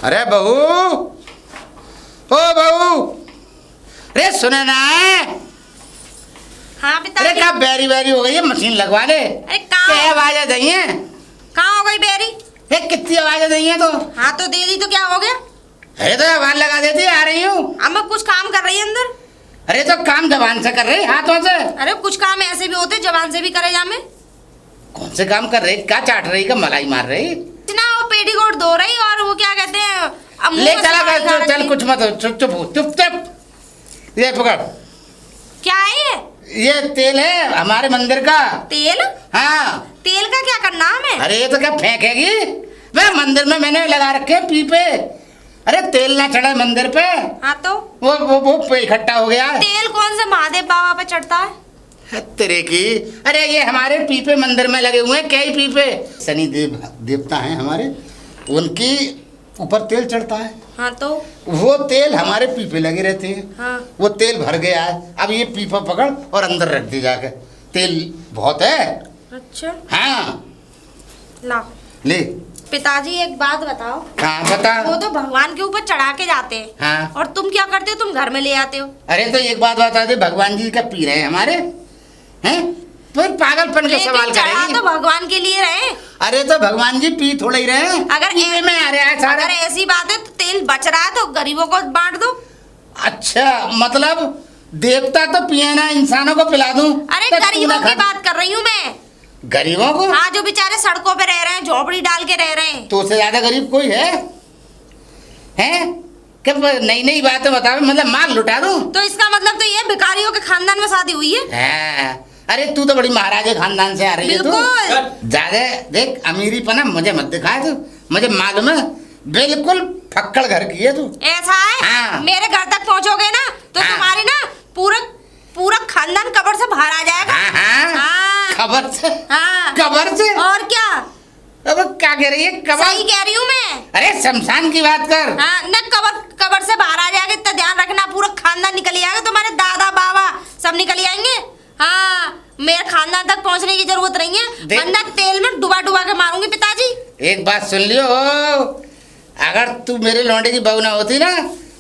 अरे बहू, ओ बहू, अरे सुने ना। हाँ पिताजी। अरे क्या बेरी बेरी हो गई है, मशीन लगवा ले। अरे कहाँ आवाजें दी हैं? कहाँ हो गई बेरी? कितनी आवाजें दी हैं तो? हाँ तो दे दी तो क्या हो गया? अरे तो आवाज लगा देती, आ रही हूँ। अब मैं कुछ काम कर रही है अंदर। अरे तो काम जबान से कर रही, हाथों से। अरे कुछ काम ऐसे भी होते जबान से भी करे जा। मैं कौन से काम कर रही? क्या चाट रही? क्या मलाई मार रही? ना वो पेटीकोट धो रही और वो क्या कहते हैं अब मुंह ले में चला सफाई कर, कर चल रही। कुछ मत हो, चुप चुप हो, चुप चुप। ये पकड़, क्या है ये तेल है हमारे मंदिर का। तेल? हाँ। तेल का क्या करना है? अरे ये तो क्या फेंकेगी? वह मंदिर में मैंने लगा रखे हैं पीपे। अरे तेल ना चढ़े मंदिर पे। हाँ तो वो इकट्ठा हो गया। तेल कौन से महादेव बाबा पे चढ़ता है? तेरे की, अरे ये हमारे पीपे मंदिर में लगे हुए हैं, क्या ही पीपे। शनि देवता हैं हमारे, उनकी ऊपर तेल चढ़ता है। हाँ तो वो तेल हमारे पीपे लगे रहते हैं। हाँ। वो तेल भर गया है, अब ये पीपा पकड़ और अंदर रख दी जाके। तेल बहुत है। अच्छा हाँ ला। ले। पिताजी एक बात बताओ। हाँ बता। वो तो भगवान के ऊपर चढ़ा के जाते हैं। हाँ। और तुम क्या करते हो? तुम घर में ले आते हो। अरे तो एक बात बता दे, भगवान जी का पी रहे हैं हमारे हैं? फिर पागलपन का सवाल चढ़ा करेगी। तो भगवान के लिए रहे। अरे तो भगवान जी पी थोड़ा ही रहे हैं, अगर पीने में आ रहा है सारा। अगर ऐसी बात है तो तेल बच रहा है तो गरीबों को बांट दो। अच्छा मतलब देवता तो पिए ना, इंसानों को पिला दूं? अरे तो तू गरीबों ना की खा। बात कर रही हूँ मैं। गरीबों को? हाँ जो बेचारे सड़कों पे रह रहे हैं, झोपड़ी डाल के रह रहे हैं। तो उससे ज्यादा गरीब कोई है? हैं? क्या नई नई बातें बताओ, मतलब माल लुटा दूं? तो इसका मतलब तो ये भिखारियों के खानदान में शादी हुई है। हाँ। अरे तू तो बड़ी महाराजे खानदान से आ रही है तू। बिल्कुल। ज्यादा देख अमीरी पना मुझे मत दिखाए तू, मुझे मालूम है बिल्कुल फक्कड़ घर की है तू। ऐसा है? हाँ। मेरे घर तक पहुँचोगे ना तो हाँ। तुम्हारी ना पूरा पूरा खानदान कब्र से बाहर आ जाएगा। हाँ हाँ। हाँ। खबर से? हाँ। कबर से? और क्या? अब क्या कह रही है? कबर? सही कह रही हूँ मैं। अरे शमशान की बात कर। हाँ न कबर से बाहर आ जाएगा, इतना ध्यान रखना। पूरा खानदान निकल जाएगा, तुम्हारे दादा बाबा सब निकल आएंगे। हाँ मेरे खानदान तक पहुंचने की जरूरत नहीं है, वरना तेल में डुबा डुबा के मारूंगी पिताजी। एक बात सुन लियो, अगर तू मेरे लौंडे की बहू ना होती ना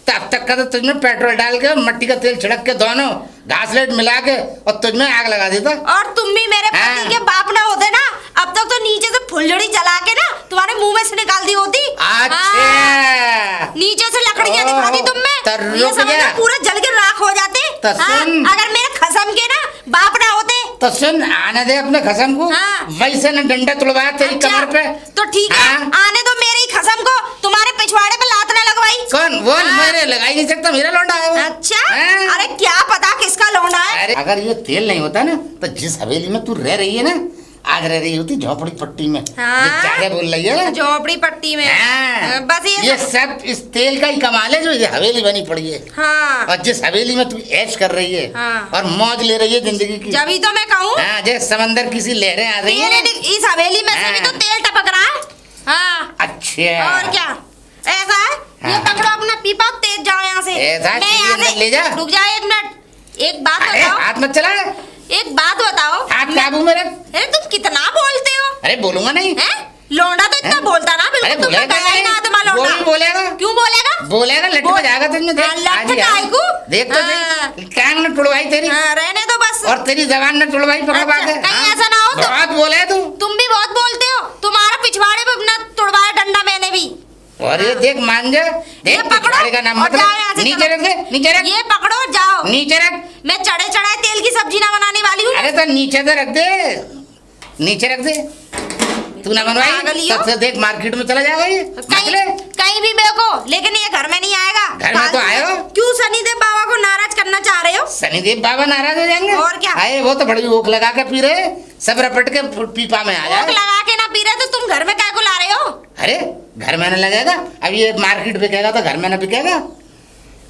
तो अब तक का तो तुझमें पेट्रोल डाल के और मट्टी का तेल छिड़क के दोनों घासलेट मिला के और तुझमें आग लगा देता। और तुम भी मेरे पति के बाप ना होते ना, अब तक तो नीचे से फुलझड़ी जला के ना तुम्हारे मुंह में से निकाल दी होती। अच्छा। नीचे से लकड़ियां दिखा दी तुमने, ये समझो पूरा जल के राख हो जाते। अगर मेरे खसम के ना बाप ना होते तो सुन, आने दे अपने खसम को। वैसे न डंडा तुड़वाया तेरी कमर पे तो ठीक है। आने दो मेरी खसम को, तुम्हारे पिछवाड़े पे लात ना लगवाई। कौन? वो मेरे लगा ही नहीं सकता, मेरा लौंडा है वो। अच्छा। अरे क्या पता किसका लौंडा है। अरे अगर ये तेल नहीं होता ना तो जिस हवेली में तू रह रही है ना, आज रह रही होती झोपड़ी पट्टी में। हाँ? बोल रही है ना, झोपड़ी पट्टी में। हाँ। बस ये सब इस तेल का ही कमाल है जो ये हवेली बनी पड़ी है। हाँ। और जिस हवेली में तू ऐश कर रही है। हाँ। और मौज ले रही है जिंदगी की। जब ही तो मैं कहूँ। हाँ, जैसे समंदर किसी लहरें आ रही है। इस हवेली में से भी तो तेल टपक रहा है। हाँ। अच्छा। और क्या ऐसा है? ये पकड़ो अपना पीपा, तेज जाओ यहाँ से। मैं ले जा। रुक जा एक मिनट, एक बात बताओ। हाथ मत चला। एक बात बताओ। हाथ काबू में रख। अरे तुम कितना बोलते हो? अरे बोलूंगा नहीं। लौंडा तो इतना बोलता ना, बिल्कुल तुम बोलेगा ही ना आत्मा लौंडा। वो भी बोलेगा। क्यों बोलेगा? बोलेगा, लट में जाएगा तुझमें। देख लट काय को? देख तो सही, टांग न टुड़वाई तेरी। रहने दो बस। और तेरी जबान न टुड़वाई पकड़ पा के। कहीं ऐसा ना हो तो। बहुत बोले तुम भी बहुत बोलते हो। तुम्हारा पिछवाड़े पे न तुड़वाया डंडा मैंने भी। और ये देख मान जा, देख पिछवाड़े का नाम मत रख। नीचे रख दे, नीचे रख। ये पकड़ो जाओ नीचे रख। मैं चढ़े चढ़ाए तेल की सब्जी ना बनाने वाली हूँ। अरे तो नीचे तो रख दे, नीचे रख दे। तू ना बनवाई तब से देख मार्केट में चला जाएगा ये। कहीं भी बेको, लेकिन ये घर में नहीं आएगा। घर में तो आएगा। क्यों शनिदेव बाबा को नाराज करना चाह रहे हो? शनिदेव बाबा नाराज हो जाएंगे? और क्या। आए वो तो बड़ी ऊख लगा के पी रहे, सब रपट के पीपा में आ जाए। ऊख लगा के ना पी रहे तो तुम घर में क्या को ला रहे हो? अरे घर में न लगेगा, अब ये मार्केट बिकेगा तो घर में न बिकेगा,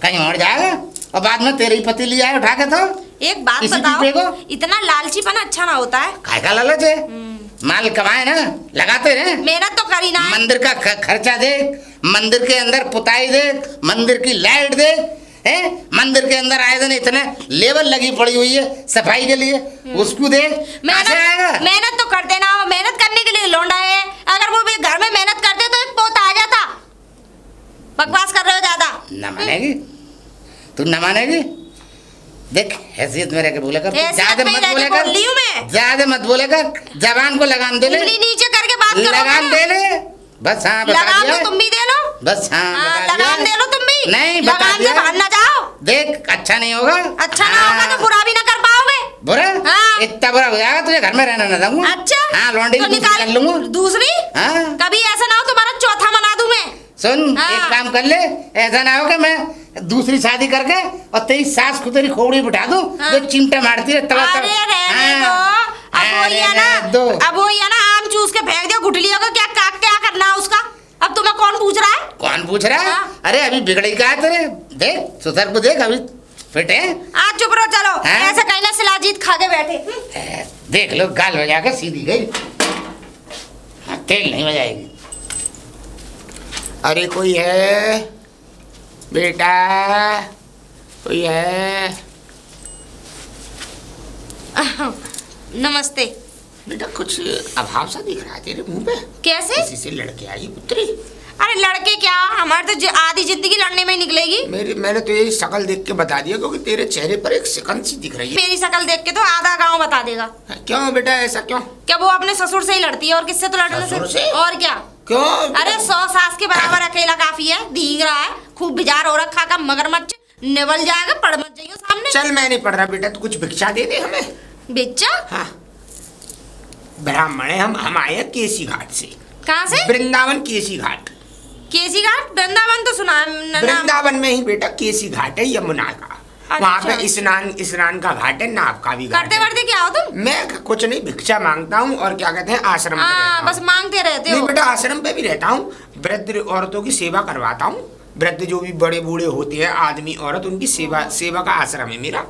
कहीं और जाएगा और बाद में तेरे ही पति ले आए उठा के। तो एक बात बताओ, इतना लालचीपन अच्छा ना होता है। काय का लालच है? माल कमाए ना, लगाते रहे। मेहनत तो करी ना। मंदिर का खर्चा देख, मंदिर के अंदर पुताई देख, मंदिर की लाइट देख, है मंदिर के अंदर आए दिन इतने लेवल लगी पड़ी हुई है सफाई के लिए, उसको देख। मेहनत तो करते ना, मेहनत करने के लिए लौंडा है। अगर वो भी घर में मेहनत करते तो एक पोता आ जाता। न मानेगी, तू न मानेगी। देख हैसियत में रह के बोले कर, ज्यादा मत बोले कर, ज्यादा मत बोले कर, जबान को लगाम दे ले, नीचे करके बात करो, लगाम दे ले बस। हाँ बता लगाम दिया, तो तुम भी दे लो बस। हाँ बता दिया, लगाम दे लो तुम भी, नहीं बता लगाम से दिया। बाहर ना जाओ, देख अच्छा नहीं होगा, अच्छा ना होगा तो बुरा भी ना कर पाओगे। बुरा? हाँ। इतना बुरा हो जाएगा तुझे घर में रहना ना दूंगा। अच्छा हाँ लौंडी तो भी दूसरी कर लूंगा। दूसरी? हाँ कभी ऐसा ना हो तुम्हारा चौथा मना दूं मैं। सुन हाँ। एक काम कर ले, ऐसा ना हो कि मैं दूसरी शादी करके और तेरी सास को तेरी खोपड़ी बिठा दूं, हाँ। जो चिमटा मारती है तला अरे रहने दो, अब वो ये ना आम चूस के फेंक दिया गुठलियों को, क्या करना है उसका? अब तुम्हें कौन पूछ रहा है? कौन पूछ रहा है? हाँ। अरे अभी बिगड़ी क्या है तेरे, देख सुधर को देख, अभी फिट है। आज चुप रहो, चलो हाँ? ऐसे कहीं ना शिलाजीत खा के बैठे। देख लो गाल बजा के सीधी गई, हाँ, तेल नहीं बजाएगी। अरे कोई है बेटा, कोई है? नमस्ते बेटा कुछ अभाव सा दिख रहा है तेरे मुंह पे, कैसे? किसी से लड़के आई पुत्री? अरे लड़के क्या, हमारी तो आधी जिंदगी लड़ने में ही निकलेगी। मैंने तो यही शक्ल देख के बता दिया, क्योंकि तेरे चेहरे पर एक सिकन सी दिख रही है। मेरी शक्ल देख के तो आधा गांव बता देगा। क्यों बेटा ऐसा क्यों? क्या वो अपने ससुर से ही लड़ती है, और किससे तो लड़ने ससुर से? और क्या? क्यों? अरे 100 सास के बराबर अकेला काफी है, भीग रहा है, खूब बिजार हो रखा का मगरमच्छ, निवल जाएगा, पड़ मत जाइयो सामने। चल मैं नहीं पढ़ रहा बेटा, तू कुछ भिक्षा दे दे हमें। बिच्चा? हाँ ब्राह्मण है हम आए हैं केसी घाट से। कहाँ से? वृंदावन केसी घाट। केसी घाट? वृंदावन तो सुना है। वृंदावन में ही बेटा केसी घाट है यमुना का, वहाँ पे स्नान का घाट है, नाव का भी घाट करते है। वर्ते क्या हो तुम? मैं कुछ नहीं, भिक्षा मांगता हूँ और क्या कहते हैं आश्रम में रहता हूँ। बस मांगते रहते नहीं हो। बेटा आश्रम पे भी रहता हूँ, वृद्ध औरतों की सेवा करवाता हूँ। वृद्ध जो भी बड़े बूढ़े होते हैं आदमी औरत, उनकी सेवा का आश्रम है मेरा।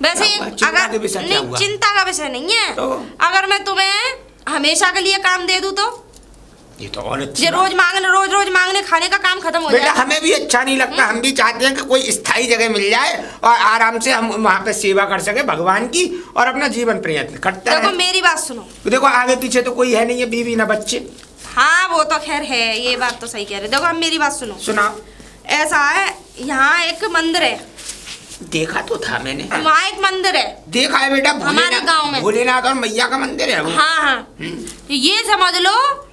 वैसे चिंता का विषय क्या हुआ? चिंता का विषय नहीं है तो? अगर मैं तुम्हें हमेशा के लिए काम दे दूं तो? ये तो और अच्छी ये रोज मांगने खाने का काम खत्म हो बेटा जाएगा। हमें भी अच्छा नहीं लगता, हम भी चाहते हैं कि कोई स्थायी जगह मिल जाए और आराम से हम वहाँ पे सेवा कर सके भगवान की और अपना जीवन प्रयत्न करते देखो हैं। मेरी बात सुनो, देखो आगे पीछे तो कोई है नहीं है, बीवी ना बच्चे। हाँ वो तो खैर है, ये बात तो सही कह रहे। देखो अब मेरी बात सुनो। सुनाओ। ऐसा है, यहाँ एक मंदिर है। देखा तो था मैंने, वहाँ एक मंदिर है। देखा है बेटा, हमारे गांव में भोलेनाथ और मैया का मंदिर है वो। हाँ ये समझ लो,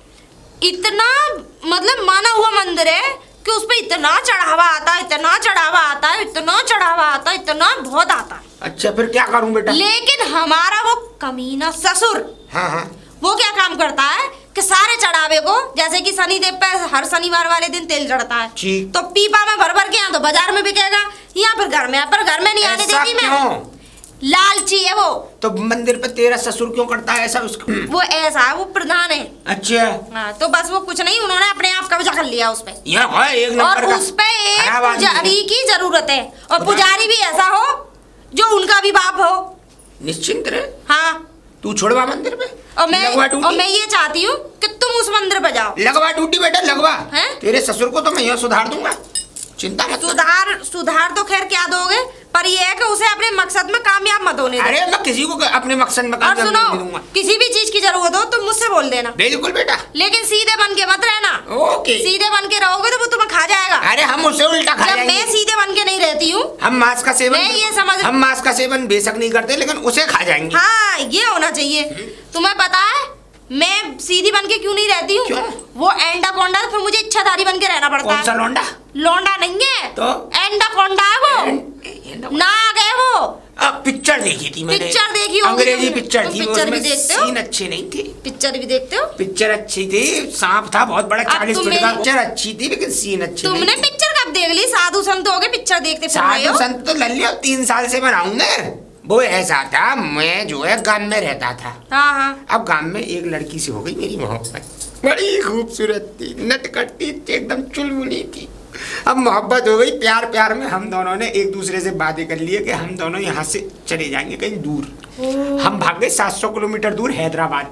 इतना मतलब माना हुआ मंदिर है कि उस पे इतना चढ़ावा आता है, इतना चढ़ावा आता है, इतना चढ़ावा आता है, इतना बहुत आता है। अच्छा फिर क्या करूं बेटा? लेकिन हमारा वो कमीना ससुर, हाँ वो क्या काम करता है कि सारे चढ़ावे को, जैसे कि शनिदेव पे हर शनिवार वाले दिन तेल चढ़ता है, तो पीपा में भर भर के यहाँ तो बाजार में बिकेगा, यहाँ पर घर में नहीं आने देती मैं। लालची है वो। तो मंदिर पे तेरा ससुर क्यों करता है ऐसा? उसको वो ऐसा है, वो प्रधान है। अच्छा हाँ तो बस वो कुछ नहीं, उन्होंने अपने आप कब्जा कर लिया उस पे। एक नंबर और उस पे एक पुजारी की जरूरत है, और पुजारी भी ऐसा हो जो उनका भी बाप हो। निश्चिंत रहे। हाँ तू छोड़वा मंदिर पे, और मैं ये चाहती हूँ कि तुम उस मंदिर पे जाओ। लगवा ड्यूटी बेटा लगवा है? तेरे ससुर को तो मैं यहाँ सुधार दूंगा, चिंता मत। सुधार तो खैर क्या दोगे, पर ये है कि उसे अपने मकसद में कामयाब मत होने दो। अरे मैं किसी को अपने मकसद में कामयाब नहीं दूंगा। किसी भी चीज की जरूरत हो तुम मुझसे बोल देना। बिल्कुल बेटा, लेकिन सीधे बन के मत रहना। ओके। सीधे बन के रहोगे तो वो तुम्हें खा जाएगा। अरे हम उससे उल्टा खा जाएंगे। मैं सीधे बन के नहीं रहती हूँ, हम मांस का सेवन, मैं ये समझ, हम मांस का सेवन बेशक नहीं करते, लेकिन उसे खा जाएंगे। हाँ ये होना चाहिए। तुम्हें पता है मैं सीधी बन के क्यों नहीं रहती हूँ? वो एंडाकोंडा, फिर मुझे इच्छाधारी बन के रहना पड़ता है। कौन सा लौंडा? लौंडा नहीं है तो एंडाकोंडा है वो, नाग है वो। अब पिक्चर देखी थी मैंने, पिक्चर देखी होगी, अंग्रेजी पिक्चर थी, पिक्चर भी देखते हो? सीन अच्छे नहीं थे। पिक्चर भी देखते हो? पिक्चर अच्छी थी, सांप था बहुत बड़ा 40 फीट का, पिक्चर अच्छी थी लेकिन सीन अच्छे नहीं थे। तुमने पिक्चर कब देख ली? साधु संत हो गए पिक्चर देखते फिर रहे हो? साधु संत तो लल्ली 3 साल से बनाऊंगा। वो ऐसा था, मैं जो है गांव में रहता था। हाँ। अब गांव में एक लड़की से हो गई मेरी मोहब्बत, बड़ी खूबसूरत थी, नटखटी थी, एकदम चुलबुली थी। अब मोहब्बत हो गई, प्यार में हम दोनों ने एक दूसरे से बातें कर लिए कि हम दोनों यहाँ से चले जाएंगे कहीं दूर। हम भाग गए 700 किलोमीटर दूर हैदराबाद।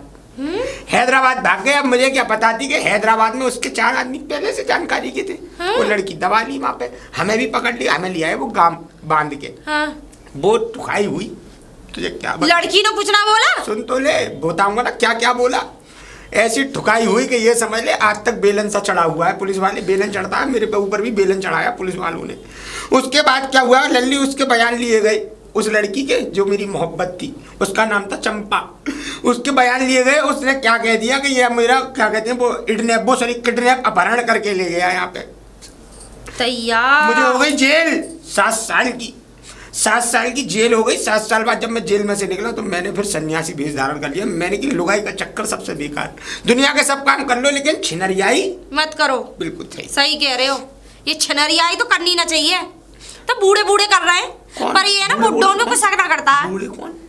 हैदराबाद भाग गए। अब मुझे क्या पता थी कि हैदराबाद में उसके 4 आदमी पहले से जानकारी के थे। वो लड़की दबा ली वहाँ पे, हमें भी पकड़ लिया, हमें लिया है वो गांव बांध के। बोट खाई हुई। तुझे क्या लड़की ने कुछ ना बोला? सुन तो ले, बताऊंगा ना क्या क्या बोला। ऐसी ठुकाई हुई कि ये समझ ले आज तक बेलन सा चढ़ा हुआ है। पुलिस वाले बेलन चढ़ता है, मेरे पे ऊपर भी बेलन चढ़ाया पुलिस वालों ने। उसके बाद क्या हुआ, लल्ली उसके बयान लिए गए, उस लड़की के जो मेरी मोहब्बत थी, उसका नाम था चंपा। उसके बयान लिए गए। उसने क्या कह दिया कि ये मेरा क्या कहते हैं वो किडनैप अपहरण करके ले गया यहाँ पे। तैयार मुझे हो गई जेल 7 साल की। 7 साल की जेल हो गई। 7 साल बाद जब मैं जेल में से निकला तो मैंने फिर सन्यासी भेष धारण कर लिया। मैंने की लुगाई का चक्कर सबसे बेकार। दुनिया के सब काम कर लो लेकिन छिनरियाई मत करो। बिल्कुल सही कह रहे हो, ये छिनरियाई तो करनी ना चाहिए। तो बूढ़े बूढ़े कर रहे हैं, पर ये ना बुड्ढों में कुछ शक ना करता है। बूढ़े कौन?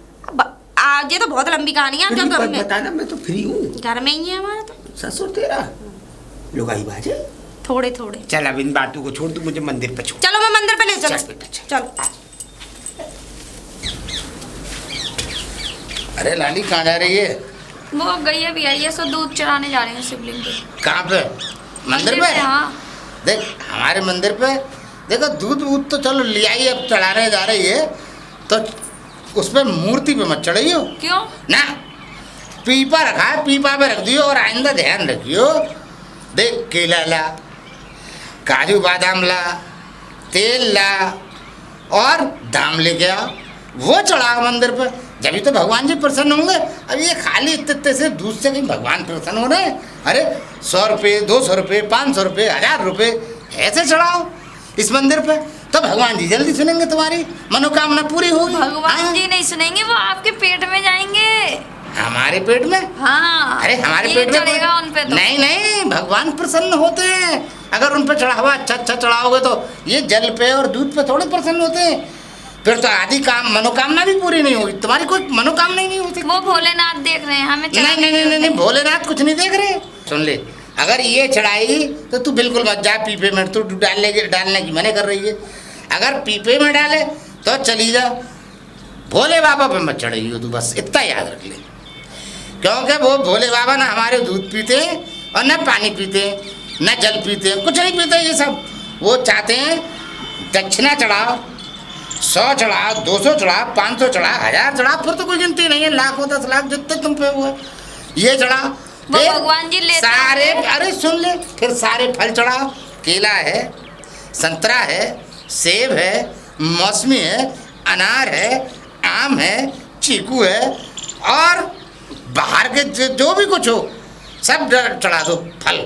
आज ये तो बहुत लंबी कहानी है। जो घर में बता ना, मैं तो फ्री हूँ, घर में ही है हमारा। तो ससुर तेरा लुगाई बाजे थोड़े थोड़े। चल अब इन बातों को छोड़, तू मुझे मंदिर पे छोड़। चलो मैं मंदिर पे ले चलो। चलो। अरे लाली कहाँ जा रही है? वो गई है भी आई है, सो दूध चढ़ाने जा रहे हैं शिवलिंग पे। कहाँ पे? मंदिर पे? हाँ। देख हमारे मंदिर पे देखो दूध तो चलो ले आई, अब चढ़ाने जा रही है तो उस पे मूर्ति पे मत चढ़ाइयो। क्यों? ना, पीपा रखा है, पीपा पे रख दियो और आइंदा ध्यान रखियो। देख केला ला, काजू बादाम ला, तेल ला और धाम लेके आ, वो चढ़ा मंदिर पे, जब तो भगवान जी प्रसन्न होंगे। अब ये खाली इतने से दूध से कहीं भगवान प्रसन्न हो रहे हैं? अरे 100 रुपये, 200 रुपये, 500 रुपये, 1000 रुपये ऐसे चढ़ाओ इस मंदिर पे, तो भगवान जी जल्दी सुनेंगे, तुम्हारी मनोकामना पूरी होगी। भगवान जी नहीं सुनेंगे, वो आपके पेट में जाएंगे। हमारे पेट में? हाँ। अरे हमारे पेट में चढ़ेगा उन पे तो। नहीं, भगवान प्रसन्न होते हैं अगर उन पे चढ़ावा अच्छा चढ़ाओगे तो। ये जल पे और दूध पे थोड़े प्रसन्न होते हैं, फिर तो आदि काम मनोकामना भी पूरी नहीं होगी, तुम्हारी कोई मनोकामना ही नहीं होती। वो भोलेनाथ देख रहे हैं हमें। नहीं, भोलेनाथ कुछ नहीं देख रहे। सुन ले, अगर ये चढ़ाई तो तू बिल्कुल मत जा पीपे में, तू डालने की मना कर रही है। अगर पीपे में डाले तो चली जा, भोले बाबा पे मत चढ़ाइयो तू, बस इतना याद रख ले। क्योंकि वो भोले बाबा ना हमारे दूध पीते हैं और न पानी पीते हैं, न जल पीते हैं, कुछ नहीं पीते ये सब। वो चाहते हैं दक्षिणा चढ़ाओ, 100 चढ़ा, 200 चढ़ा, 500 चढ़ा, 1000 चढ़ा, फिर तो कोई गिनती नहीं है, लाखों 10 लाख जितने तुम पे हुए ये चढ़ा। वो भगवान जी लेते सारे, अरे सुन ले, फिर सारे फल चढ़ाओ, केला है, संतरा है, सेब है, मौसमी है, अनार है, आम है, चीकू है और बाहर के जो भी कुछ हो सब चढ़ा दो फल,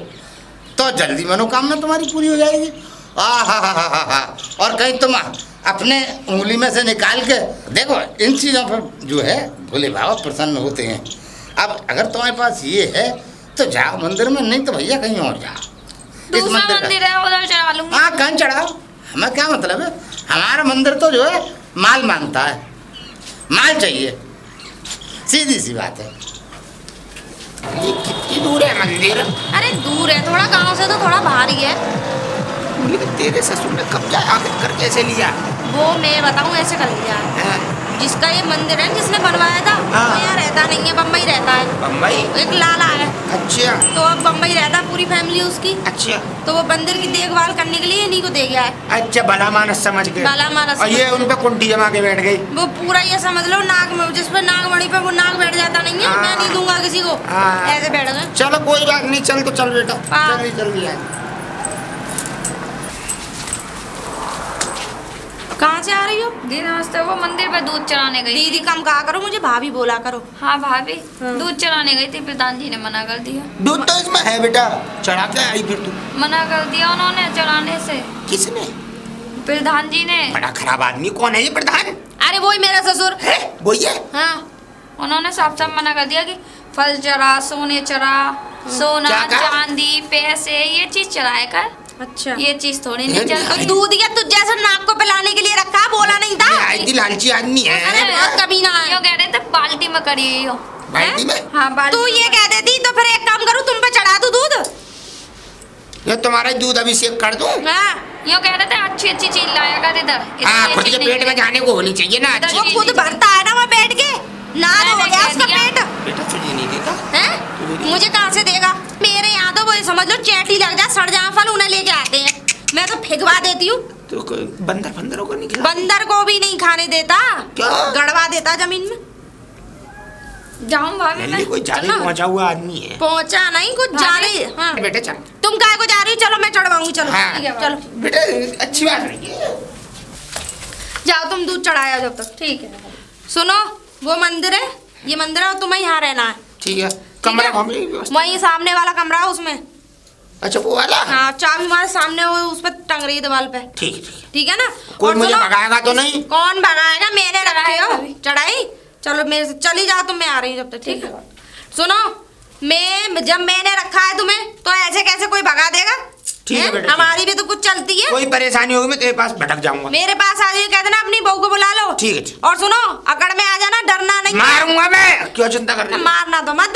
तो जल्दी मनोकामना तुम्हारी पूरी हो जाएगी। हा। और कहीं तुम अपने उंगली में से निकाल के देखो, इन चीज़ों पर जो है भोले बाबा प्रसन्न होते हैं। अब अगर तुम्हारे पास ये है तो जाओ मंदिर में, नहीं तो भैया कहीं और जाओ। दूसरा मंदिर है उधर चढ़ा लूंगी। हाँ कहीं चढ़ाओ, हमें क्या मतलब है, हमारा मंदिर तो जो है माल मांगता है, माल चाहिए, सीधी सी बात है। ये कितनी दूर है मंदिर? अरे दूर है थोड़ा, गांव से तो थोड़ा बाहर ही है। लेकिन तेरे ससुर ने कब्जा आखिर कर कैसे लिया? वो मैं बताऊं ऐसे कर लिया है। जिसका ये मंदिर है, जिसने बनवाया था वो यहाँ रहता नहीं है, बम्बई रहता है। बम्बई? एक लाला है। अच्छा। तो अब बम्बई रहता है, पूरी फैमिली उसकी। अच्छा। तो वो मंदिर की देखभाल करने के लिए इन्हीं को दे गया है। अच्छा, भला मानस समझ के। भला मानस। और ये उन पे कुंडी जमा के बैठ गई। वो पूरा ये समझ लो नाक में, जिस पे नागमणि पे वो नाक बैठ जाता नहीं है, मैं नहीं दूंगा किसी को, ऐसे बैठ गए। चलो कोई बात नहीं, चल तो चल बेटा, जल्दी आए। कहाँ से आ रही हो? दी नमस्ते। वो मंदिर पे दूध चढ़ाने गई। दीदी कम कहा करो, मुझे भाभी बोला करो। हाँ भाभी, दूध चढ़ाने गई थी, प्रधान जी ने मना कर दिया। दूध तो इसमें है बेटा, चढ़ा के आई फिर तू? मना कर दिया उन्होंने चढ़ाने से। किसने? प्रधान जी ने। बड़ा खराब आदमी। कौन है ये प्रधान? अरे वही मेरा ससुर है, वही है। हाँ, उन्होंने साफ साफ मना कर दिया कि फल चढ़ा, सोने चढ़ा, सोना चांदी पैसे ये चीज चढ़ाए कर। अच्छा, ये चीज थोड़ी नहीं चल। दूध या तुझ जैसा नाक को पिलाने के लिए रखा, बोला नहीं था। आई लालची आदमी है। अरे बहुत कमीना है। यो कह रहे थे बाल्टी में करी हो। बाल्टी में? हाँ बाल्टी। तू ये कह देती तो फिर एक काम करूँ, तुम पे चढ़ा दूं दूध। ये तुम्हारा दूध अभिषेक कर दूं? हाँ। यो कह रहे थे अच्छी अच्छी चीज लाया कर इधर। हाँ, खुद के पेट में जाने को होनी चाहिए ना अच्छी। वो खुद भरता है ना वहाँ बैठ के, ना हो गया उसका पेट। बेटा तुझे नहीं देता हैं? मुझे कहाँ से देगा? मेरे यहाँ तो वो समझ लो चैटी लग जाए, सड़ जाए फल, उन्हें लेके आते हैं, मैं तो फेंकवा देती हूँ। तो बंदर बंदरों को नहीं खिला? बंदर को भी नहीं खाने देता। क्या? गड़वा देता जमीन में। जाऊं भाभी नल्ली मैं कोई ज्यादा चलना। पहुंचा हुआ आदमी है। पहुंचा नहीं कुछ जा रही। हाँ बेटे चल। तुम काय को जा रही हो? चलो मैं चढ़वाऊंगी। चलो हाँ। ठीक है, चलो बेटे अच्छी बात नहीं है। जाओ तुम दूध चढ़ाया जब तक। ठीक है। सुनो वो मंदिर है, ये मंदिर है और तुम्हें यहाँ रहना है। ठीक है। ठीक कमरा है? कहाँ पे? वहीं सामने वाला कमरा है उसमें। अच्छा वो वाला। हाँ चाबी हमारे सामने वो उस पर टंग रही है दीवार पे। ठीक है, ठीक है। ठीक है ना? कोई और मुझे सुनो, भगाएगा तो नहीं? कौन भगाएगा? मैंने रखी हो चढ़ाई। चढ़ाई। चलो मेरे से चली जाओ तुम, मैं आ रही हूँ जब तक। ठीक है सुनो, मैं जब मैंने रखा है तुम्हें तो ऐसे कैसे कोई भगा देगा? ठीक है हैं? बेटा, हमारी भी तो कुछ चलती है। कोई परेशानी होगी मैं तेरे पास भटक जाऊंगा। मेरे पास आ जाइए, कहते ना अपनी बहू को बुला लो। ठीक है, ठीक। और सुनो अकड़ में आ जाना, डरना नहीं। मारूंगा मैं, क्यों चिंता कर रही है? मारना तो मत,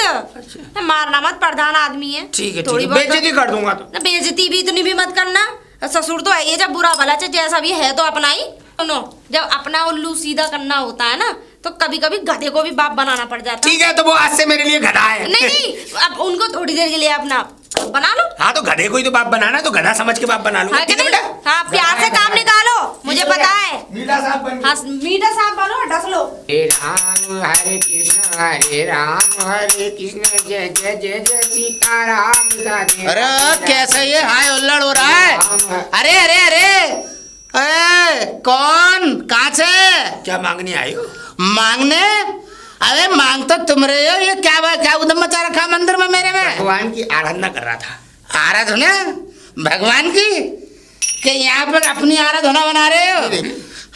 मारना मत, प्रधान आदमी है। ठीक है, थोड़ी ठीक है। बहुत बेइज्जती कर दूंगा तो। ना बेइज्जती भी इतनी भी मत करना। ससुर तो है ये, जब बुरा भला चाहे जैसा भी है तो अपना ही। सुनो जब अपना उल्लू सीधा करना होता है ना तो कभी कभी गधे को भी बाप बनाना पड़ जाता है। ठीक है, तो वो आज से मेरे लिए गधा है। नहीं नहीं, अब उनको थोड़ी देर के लिए अपना बना लो। हाँ तो गधे को ही तो बाप बनाना है, तो गधा समझ के बाप बना लो। हाँ कि ठीक है नहीं? बेटा। हाँ प्यार से काम निकालो, मुझे पता है। मीठा साहब बन। हाँ मीठा साहब बनो, डस लो। हरे राम हरे कृष्ण जय जय जय जय सीताराम राधे। अरे कैसे ये हाय उल्लड़ हो रहा है? अरे अरे अरे अरे कौन कहाँ से क्या मांगने आई हो? मांगने? अरे मांग तो तुम रहे हो, ये क्या उधम मचा रखा मंदिर में मेरे में? भगवान की आराधना कर रहा था। आराधना भगवान की? कि यहाँ पर अपनी आराधना बना रहे हो?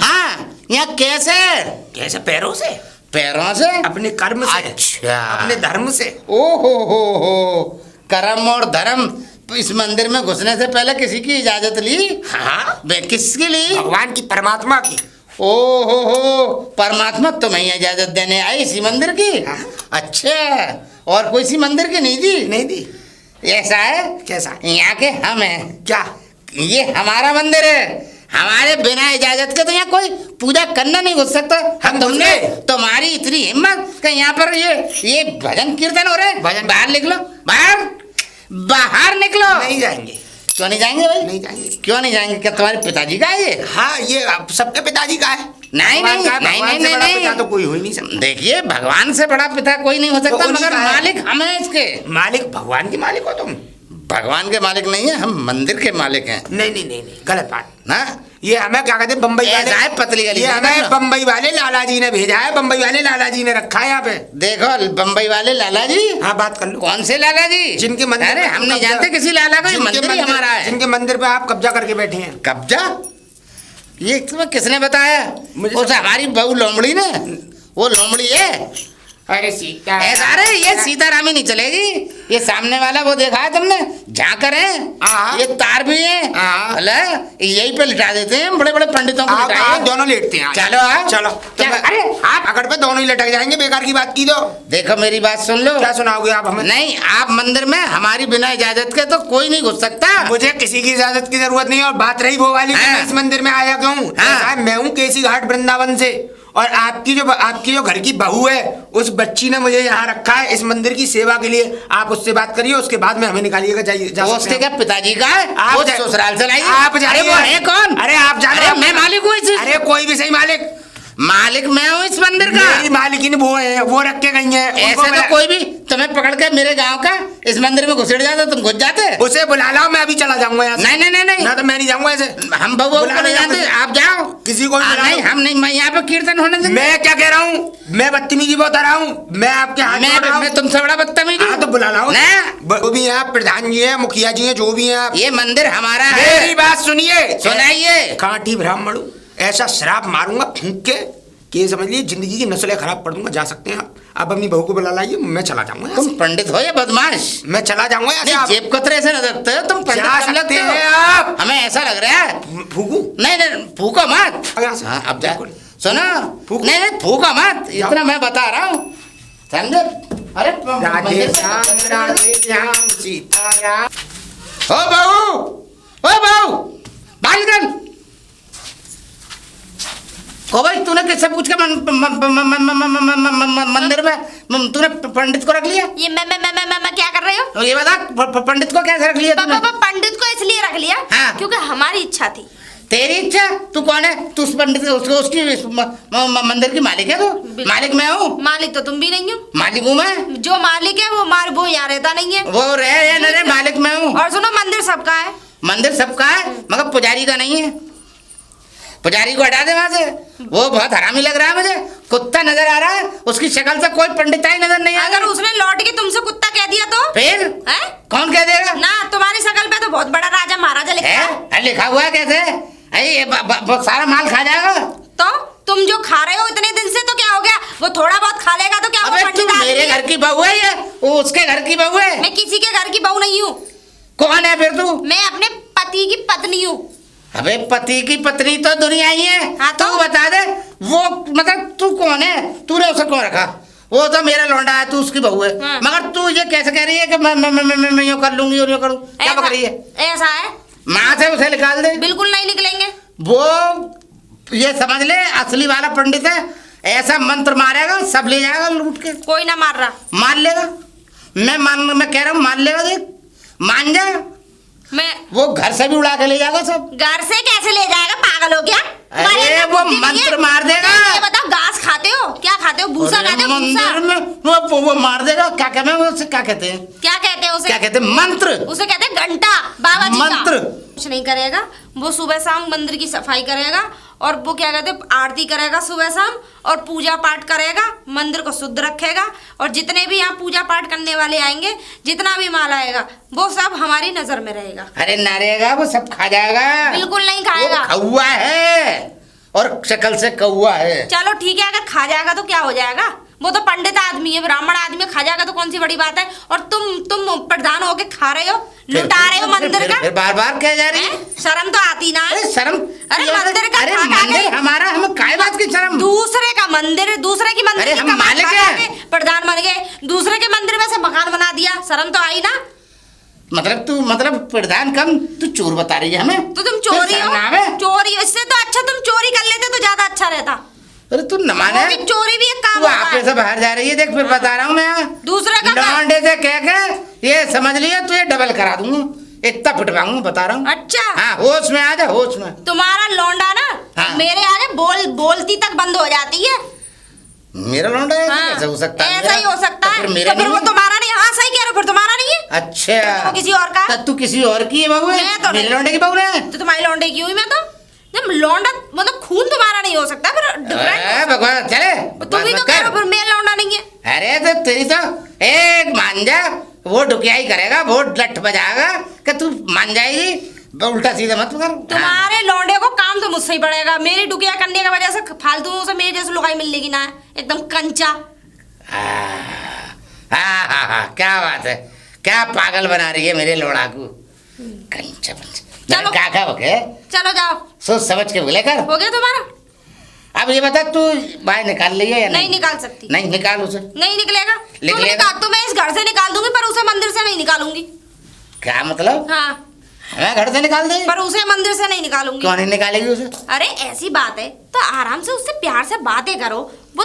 हाँ यहाँ कैसे? कैसे? पैरों से, पैरों से? अपने कर्म से, अच्छा अपने धर्म से। ओ हो कर्म और धर्म। इस मंदिर में घुसने से पहले किसी की इजाजत ली? हाँ किसकी ली? भगवान की, परमात्मा की। ओ हो परमात्मा तुम्हें इजाजत देने आई इसी मंदिर की? हाँ। अच्छा और कोई सी मंदिर की नहीं दी? नहीं दी। ऐसा है? कैसा? यहाँ के हम हैं। क्या? ये हमारा मंदिर है, हमारे बिना इजाजत के तो यहाँ कोई पूजा करना नहीं घुस सकता। हम तुमने घुस गए। तुम्हारी इतनी हिम्मत कि यहाँ पर ये भजन कीर्तन हो रहे हैं? भजन- बाहर निकलो, बाहर बाहर निकलो। नहीं जाएंगे। क्यों नहीं जाएंगे भाई? नहीं जाएंगे। क्यों नहीं जाएंगे? क्या तुम्हारे पिताजी का है ये? हाँ ये अब सबके पिताजी का है। नहीं, भगवान नहीं, का है, नहीं, भगवान नहीं, से बड़ा नहीं। पिता तो कोई हो ही नहीं सकता। देखिए भगवान से बड़ा पिता कोई नहीं हो सकता, तो उन्हीं मगर का है। मालिक हम हैं इसके। मालिक भगवान के मालिक हो तुम? भगवान के मालिक नहीं है, हम मंदिर के मालिक हैं नहीं नहीं नहीं नहीं, गलत बात ना। ये हमें क्या कहते हैं बम्बई वाले। ऐसा है पतली गली ये में हमें ना। बम्बई वाले लाला जी ने भेजा है, बम्बई वाले लाला जी ने रखा है यहाँ पे। देखो बम्बई वाले लाला जी। हाँ बात कर लो। कौन से लाला जी? जिनके मंदिर अरे पे हम नहीं कब्जा- जानते किसी लाला को, ये जिनके मंदिर ही हमारा है। जिनके मंदिर पे आप कब्जा करके बैठे हैं। कब्जा? ये तुम्हें किसने बताया? मुझे उस हमारी बहू लोमड़ी ने। वो लोमड़ी है। अरे सीता ऐसा अरे ये सीतारामी नहीं चलेगी। ये सामने वाला वो देखा है तुमने? झांकर है, हाँ। ये तार भी है। हाँ। अले यही पे लिटा देते हैं, बड़े बड़े पंडितों को आप लिटाए। दोनों लेटते हैं। चलो आप। चलो क्या? अरे आप अकड़ पे दोनों ही लटक जाएंगे, बेकार की बात की दो। देखो मेरी बात सुन लो। क्या सुनाओगे आप हमें? नहीं आप मंदिर में हमारी बिना इजाजत के तो कोई नहीं घुस सकता। मुझे किसी की इजाजत की जरूरत नहीं है। और बात रही वो वाली कि हाँ। मैं इस मंदिर में आया क्यों? हाँ। ऐसा है, मैं हूँ केसी घाट वृंदावन से, और आपकी जो घर की बहू है उस बच्ची ने मुझे यहाँ रखा है इस मंदिर की सेवा के लिए। आप उससे बात करिए, उसके बाद में हमें निकालिएगा। जाइए जा वो सकते उसके हैं। क्या पिताजी का है? आप वो जा- ससुराल से लाई। आप जाइए। अरे वो है कौन? अरे आप जाने। अरे मैं मालिक हूँ इस। अरे कोई भी सही मालिक। मालिक मैं हूँ इस मंदिर का। मेरी मालिकिन वो है, वो रख के गई है। ऐसे तो कोई भी तुम्हें पकड़ के मेरे गांव का इस मंदिर में घुसेड़ जाता, तुम घुस जाते। उसे बुला लाओ, मैं अभी चला जाऊंगा यहाँ से। नहीं नहीं नहीं नहीं ना तो मैं नहीं जाऊंगा ऐसे। हम बहू को बुला नहीं लो जानते, यहाँ आप जाओ। किसी को भी बुला नहीं लो। हम नहीं, मैं यहाँ पे कीर्तन होने देंगे। मैं क्या कह रहा हूँ? मैं बदतमीजी बता रहा हूँ। मैं आपके हाथ जोड़ रहा हूँ। मैं तुमसे बड़ा बदतमीज हूँ। हाँ तो बुला लाओ। ना। वो भी हैं आप, प्रधान जी हैं, मुखिया जी हैं, जो भी हैं आप। ये मंदिर हमारा मेरी है। बात सुनिए। सुनाइए। कांटी ब्राह्मण हूँ, ऐसा शराब मारूंगा फूंक के कि ये समझ लीजिए जिंदगी की नस्लें खराब कर दूंगा। जा सकते हैं आप अपनी बहू को बुला लाइए, मैं चला जाऊंगा यहाँ तुम से। पंडित हो या बदमाश? मैं चला जाऊंगा यहाँ से। नहीं आप जेब कतरे से न रखते हो तुम, पंडित जा कम लगते सकते हो। हैं आप। हमें ऐसा लग रहा है। फूकू? नहीं नहीं फूको मत। यहाँ से। हाँ अब जा बिल्कुल। सुनो। फूको। नहीं नहीं फूको मत, इतना मैं बता रहा हूँ समझे। अरे राधे मंदिर से- श्याम राधे श्याम सीताराम। ओ बहू, ओ बहू, बालगन ओ भाई तूने किससे पूछ के मंदिर में तूने पंडित को रख लिया? ये मैं क्या कर रही हूँ? तो ये बता पंडित को कैसे रख लिया तूने? पंडित को इसलिए रख लिया हाँ। क्योंकि हमारी इच्छा थी तेरी इच्छा। तू कौन है? तू उस पंडित उसकी मंदिर की मालिक है? तू मालिक मैं हूँ? मालिक तो तुम भी नहीं हो। मालिक हूँ मैं। जो मालिक है वो यहाँ रहता नहीं है। वो रहे या न रहे, मालिक मैं हूँ। और सुनो, मंदिर सबका है। मंदिर सबका है मगर पुजारी का नहीं है। पुजारी को हटा दे वहां से। वो बहुत हरामी लग रहा है मुझे। कुत्ता नजर आ रहा है, उसकी शक्ल से कोई पंडिताई नजर नहीं आ रहा। अगर उसने लौट के तुमसे कुत्ता कह दिया तो फिर है? कौन कह देगा? ना, तुम्हारी शक्ल पे तो बहुत बड़ा राजा महाराजा लिखा है। है? लिखा हुआ है कैसे? ये बहुत सारा माल खा जाएगा। तो तुम जो खा रहे हो इतने दिन से, तो क्या हो गया? वो थोड़ा बहुत खा लेगा तो क्या? अबे तू मेरे घर की बहू है या वो उसके घर की बहू है? मैं किसी के घर की बहू नहीं हूँ। कौन है फिर तू? मैं अपने पति की पत्नी हूँ। अबे पति की पत्नी तो दुनिया ही है। हाँ तो? तू बता दे, वो मतलब तू कौन है? तूने उसे कौन रखा? वो तो मेरा लौंडा है, तू उसकी बहू है। हाँ। मगर तू ये कैसे कह रही है कि मैं यूं कर लूंगी और यूं करूँ? क्या बक रही है? ऐसा है? माँ से उसे निकाल दे। बिल्कुल नहीं निकलेंगे। वो ये समझ ले असली वाला पंडित है। ऐसा मंत्र मारेगा सब ले जाएगा लूट के। कोई ना मार रहा। मान लेगा। मैं कह रहा हूँ मान लेगा। देख मान जा। मैं वो घर से भी उड़ा के ले जाएगा सब। घर से कैसे ले जाएगा? पागल हो क्या? तुम्हारे अरे अंदर वो बुद्धि नहीं है? मंत्र मार देगा। ये बताओ, घास खाते हो? क्या खाते हो? भूसा अरे खाते हो? भूसा? मंदिर में वो मार देगा। क्या कहते हैं उसे? क्या कहते हैं? क्या कहते हैं उसे? क्या कहते हैं? मंत्र। उसे कहते हैं घंटा। बाबा जी का। मंत्र। कुछ नहीं करेगा वो। सुबह शाम मंदिर की सफाई करेगा और वो क्या कहते हैं, आरती करेगा सुबह शाम और पूजा पाठ करेगा। मंदिर को शुद्ध रखेगा और जितने भी यहाँ पूजा पाठ करने वाले आएंगे, जितना भी माल आएगा, वो सब हमारी नजर में रहेगा। अरे ना रहेगा, वो सब खा जाएगा। बिल्कुल नहीं खाएगा। वो कौवा है और शक्ल से कौवा है। चलो ठीक है, अगर खा जाएगा तो क्या हो जाएगा? वो तो पंडित आदमी है, ब्राह्मण आदमी है, खा जाएगा तो कौन सी बड़ी बात है? और तुम प्रधान होके खा रहे हो, लुटा रहे हो मंदिर का। फिर बार बार कह जा रही है? शर्म तो आती ना है? अरे शर्म। अरे मंदिर का अरे खा खा मंदिर के- हमारा, हमें काय बात की शर्म? दूसरे का मंदिर, दूसरे की मंदिर अरे की हम कमाई मालिक खा खा हैं। के प्रधान बन गए, दूसरे के मंदिर में से मकान बना दिया। शर्म तो आई ना? मतलब प्रधान कम, तू चोर बता रही है हमें? तो तुम चोरी फिर हो। शर्म आवे? चोरी हो, इससे तो अच्छा तुम चोरी कर लेते तो ज्यादा अच्छा रहता। अरे तू न माने। वो भी चोरी भी एक काम तू होता आपे है। से बाहर जा रही है। देख फिर बता रहा हूँ मैं। दूसरे का लौंडे से कह के ये समझ लिया तुझे डबल करा दूंगा। इतना पिटवाऊंगा बता रहा हूँ। अच्छा। हाँ होश में आ जा, होश में। तुम्हारा लौंडा ना हाँ। मेरे आगे बोलती तक बंद हो जाती है। मेरा लौंडा है? हाँ। ऐसा हो सकता है? ऐसा ही हो सकता है। तो फिर मेरा तो फिर नहीं वो है? तुम्हारा नहीं। हाँ सही कह रहे हो, फिर तुम्हारा नहीं है। अच्छा तो किसी और का है? तो तू किसी और की है बहू है? मैं तो मेरे नहीं। लौंडे की बहू है? तो तुम्हारी लौंडे की हुई मैं तो। जब लौंडा मतलब खून तुम्हारा नहीं हो सकता, फिर डिफरेंट। भगवान चले तुम भी तो कह रहे हो फिर मेरा लौंडा नहीं है। अरे तो तेरी तो एक मान जा। वो डुकियाई करेगा, वो लठ बजाएगा कि तू मान जाएगी। उल्टा सीधा मत कर। तुम्हारे लौंडे को काम तो मुझसे ही पड़ेगा। मेरी डुकिया करने की वजह से फालतू से मेरे जैसे लुगाई मिलने की ना है, एकदम कंचा। हाँ, क्या बात है। क्या पागल बना रही है मेरे लोड़ा को। कंचा पंचा। चलो। काका बके चलो जाओ, सोच समझ के बोले कर। हो गया तुम्हारा? अब ये बता तू बाहर निकाल ली है या नहीं निकाल सकती। नहीं निकाल उसे। नहीं निकलेगा। तुम निकलेगा। निकाल तो मैं इस घर से निकाल दूंगी, पर उसे मंदिर से नहीं निकालूंगी। क्या मतलब? हाँ, हमें घर से निकाल दे? पर उसे मंदिर से नहीं निकालूंगी। क्यों नहीं निकालेगी उसे? अरे ऐसी बात है तो आराम से उससे प्यार से बातें करो। वो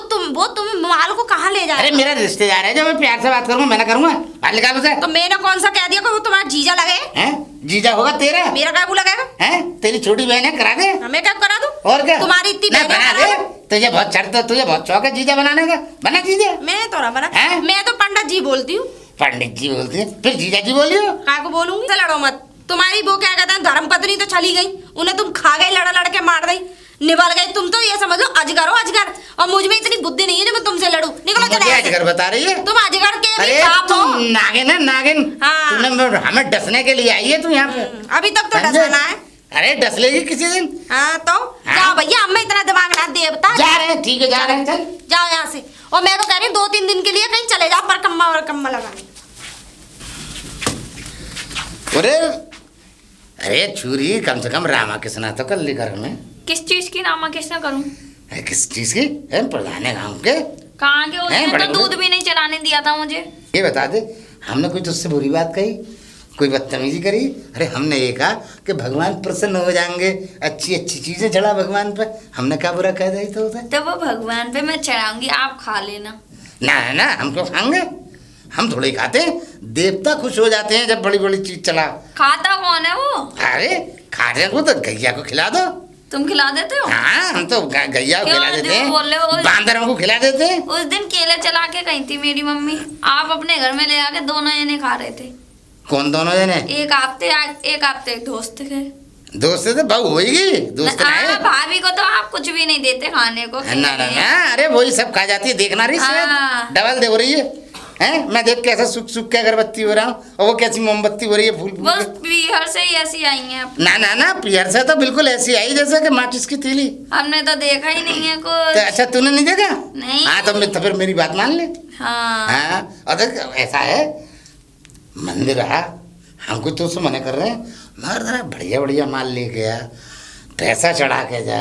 तुम माल को कहाँ ले अरे जाए? मेरा रिश्तेदार है, जो मैं प्यार से बात करूंगा मैं ना करूंगा। बाहर निकाल उसे। तो मैंने कौन सा कह दिया कि वो तुम्हारा जीजा लगे? हैं? जीजा होगा तेरा? मेरा क्या लगेगा? हैं? तेरी छोटी बहन है, करा दे। हमें क्या करा दूं? और क्या? तुम्हारी इतनी नहीं, बहनें बना करा दे। दूं? तुझे बहुत चढ़ता, तुझे बहुत शौक है जीजा बनाने का। बना जीजा। मैं तो ना बना। हैं? मैं तो पंडित जी बोलती हूँ। पंडित जी बोलते हैं, फिर जीजा जी बोलियो। काय को बोलूंगी? तो लड़ो मत। तुम्हारी वो क्या कहते हैं, धर्मपत्नी तो चली गई, उन्हें तुम खा गई, लड़ लड़ के मार गई, निभल गई। तुम तो ये समझ लो अजगर हो, अजगर। और मुझ में इतनी बुद्धि नहीं है जो मैं तुमसे लड़ूं। निकलो मुझे चले। अजगर बता रही है? तुम अजगर के भी अरे बाप तू हो। नागिन है, नागिन। हाँ। तूने हमें डसने के लिए आई है तू यहाँ पे। अभी तक तो समझे? डसाना है। अरे डस लेगी किसी दिन। हाँ तो हाँ। जाओ भैया, हमें इतना दिमाग ना देवता। जा रहे हैं, ठीक है जा रहे हैं, चल। जाओ यहाँ से। और मैं तो कह रही हूँ 2-3 दिन के लिए कहीं चले जाओ, पर कम्मा लगाने। अरे छुरी कम से कम रामा कृष्णा तो कर ली घर में। किस चीज की नामा किसने करूं? किस चीज की? प्रधान है गाँव के। कहाँ के? हैं, उसने बड़े तो बड़े। दूध भी नहीं चलाने दिया था मुझे। ये बता दे, हमने कोई तुझसे बुरी बात कही, कोई बदतमीजी करी? अरे हमने ये कहा कि भगवान प्रसन्न हो जाएंगे, अच्छी अच्छी चीजें चढ़ा भगवान पे। हमने क्या बुरा कह दिया था उसे? तो वो भगवान पे मैं चढ़ाऊंगी, आप खा लेना। ना हम क्यों खाएंगे? हम थोड़े ही खाते हैं। देवता खुश हो जाते हैं जब बड़ी बड़ी चीज चला। खाता कौन है वो? अरे खाने को तो गैया को खिला दो। तुम खिला देते हो? हाँ, हम तो गैया को क्यों खिला देते झूठ बोल रहे हो? हैं, बांदरों को खिला देते हैं। उस दिन केले चला के गई थी मेरी मम्मी, आप अपने घर में ले आके दोनों जने खा रहे थे। कौन दोनों जने? एक हफ्ते दोस्त थे। दोस्त से बहू होगी, दोस्त नहीं। भाभी को तो आप कुछ भी नहीं देते खाने को। ना ना ना, अरे वही सब खा जाती है, देखना रही हाँ। डबल दे हो रही है। हैं, मैं देख कैसा सुख सुख के अगरबत्ती हो रहा हूँ, और वो कैसी मोमबत्ती हो रही है फूल बस पीहर से ही ऐसी आई हैं। ना ना ना, पियर से तो बिल्कुल ऐसी आई जैसे कि माचिस की तीली। हमने तो देखा ही नहीं है कुछ। तो अच्छा, तूने नहीं देखा? नहीं। हाँ, तो फिर मेरी बात मान ले। हाँ हाँ, और देख ऐसा है, मंदिर रहा, हमको तो उससे मना कर रहे हैं, मगर जरा बढ़िया बढ़िया माल लेके आ, पैसा चढ़ा के जा,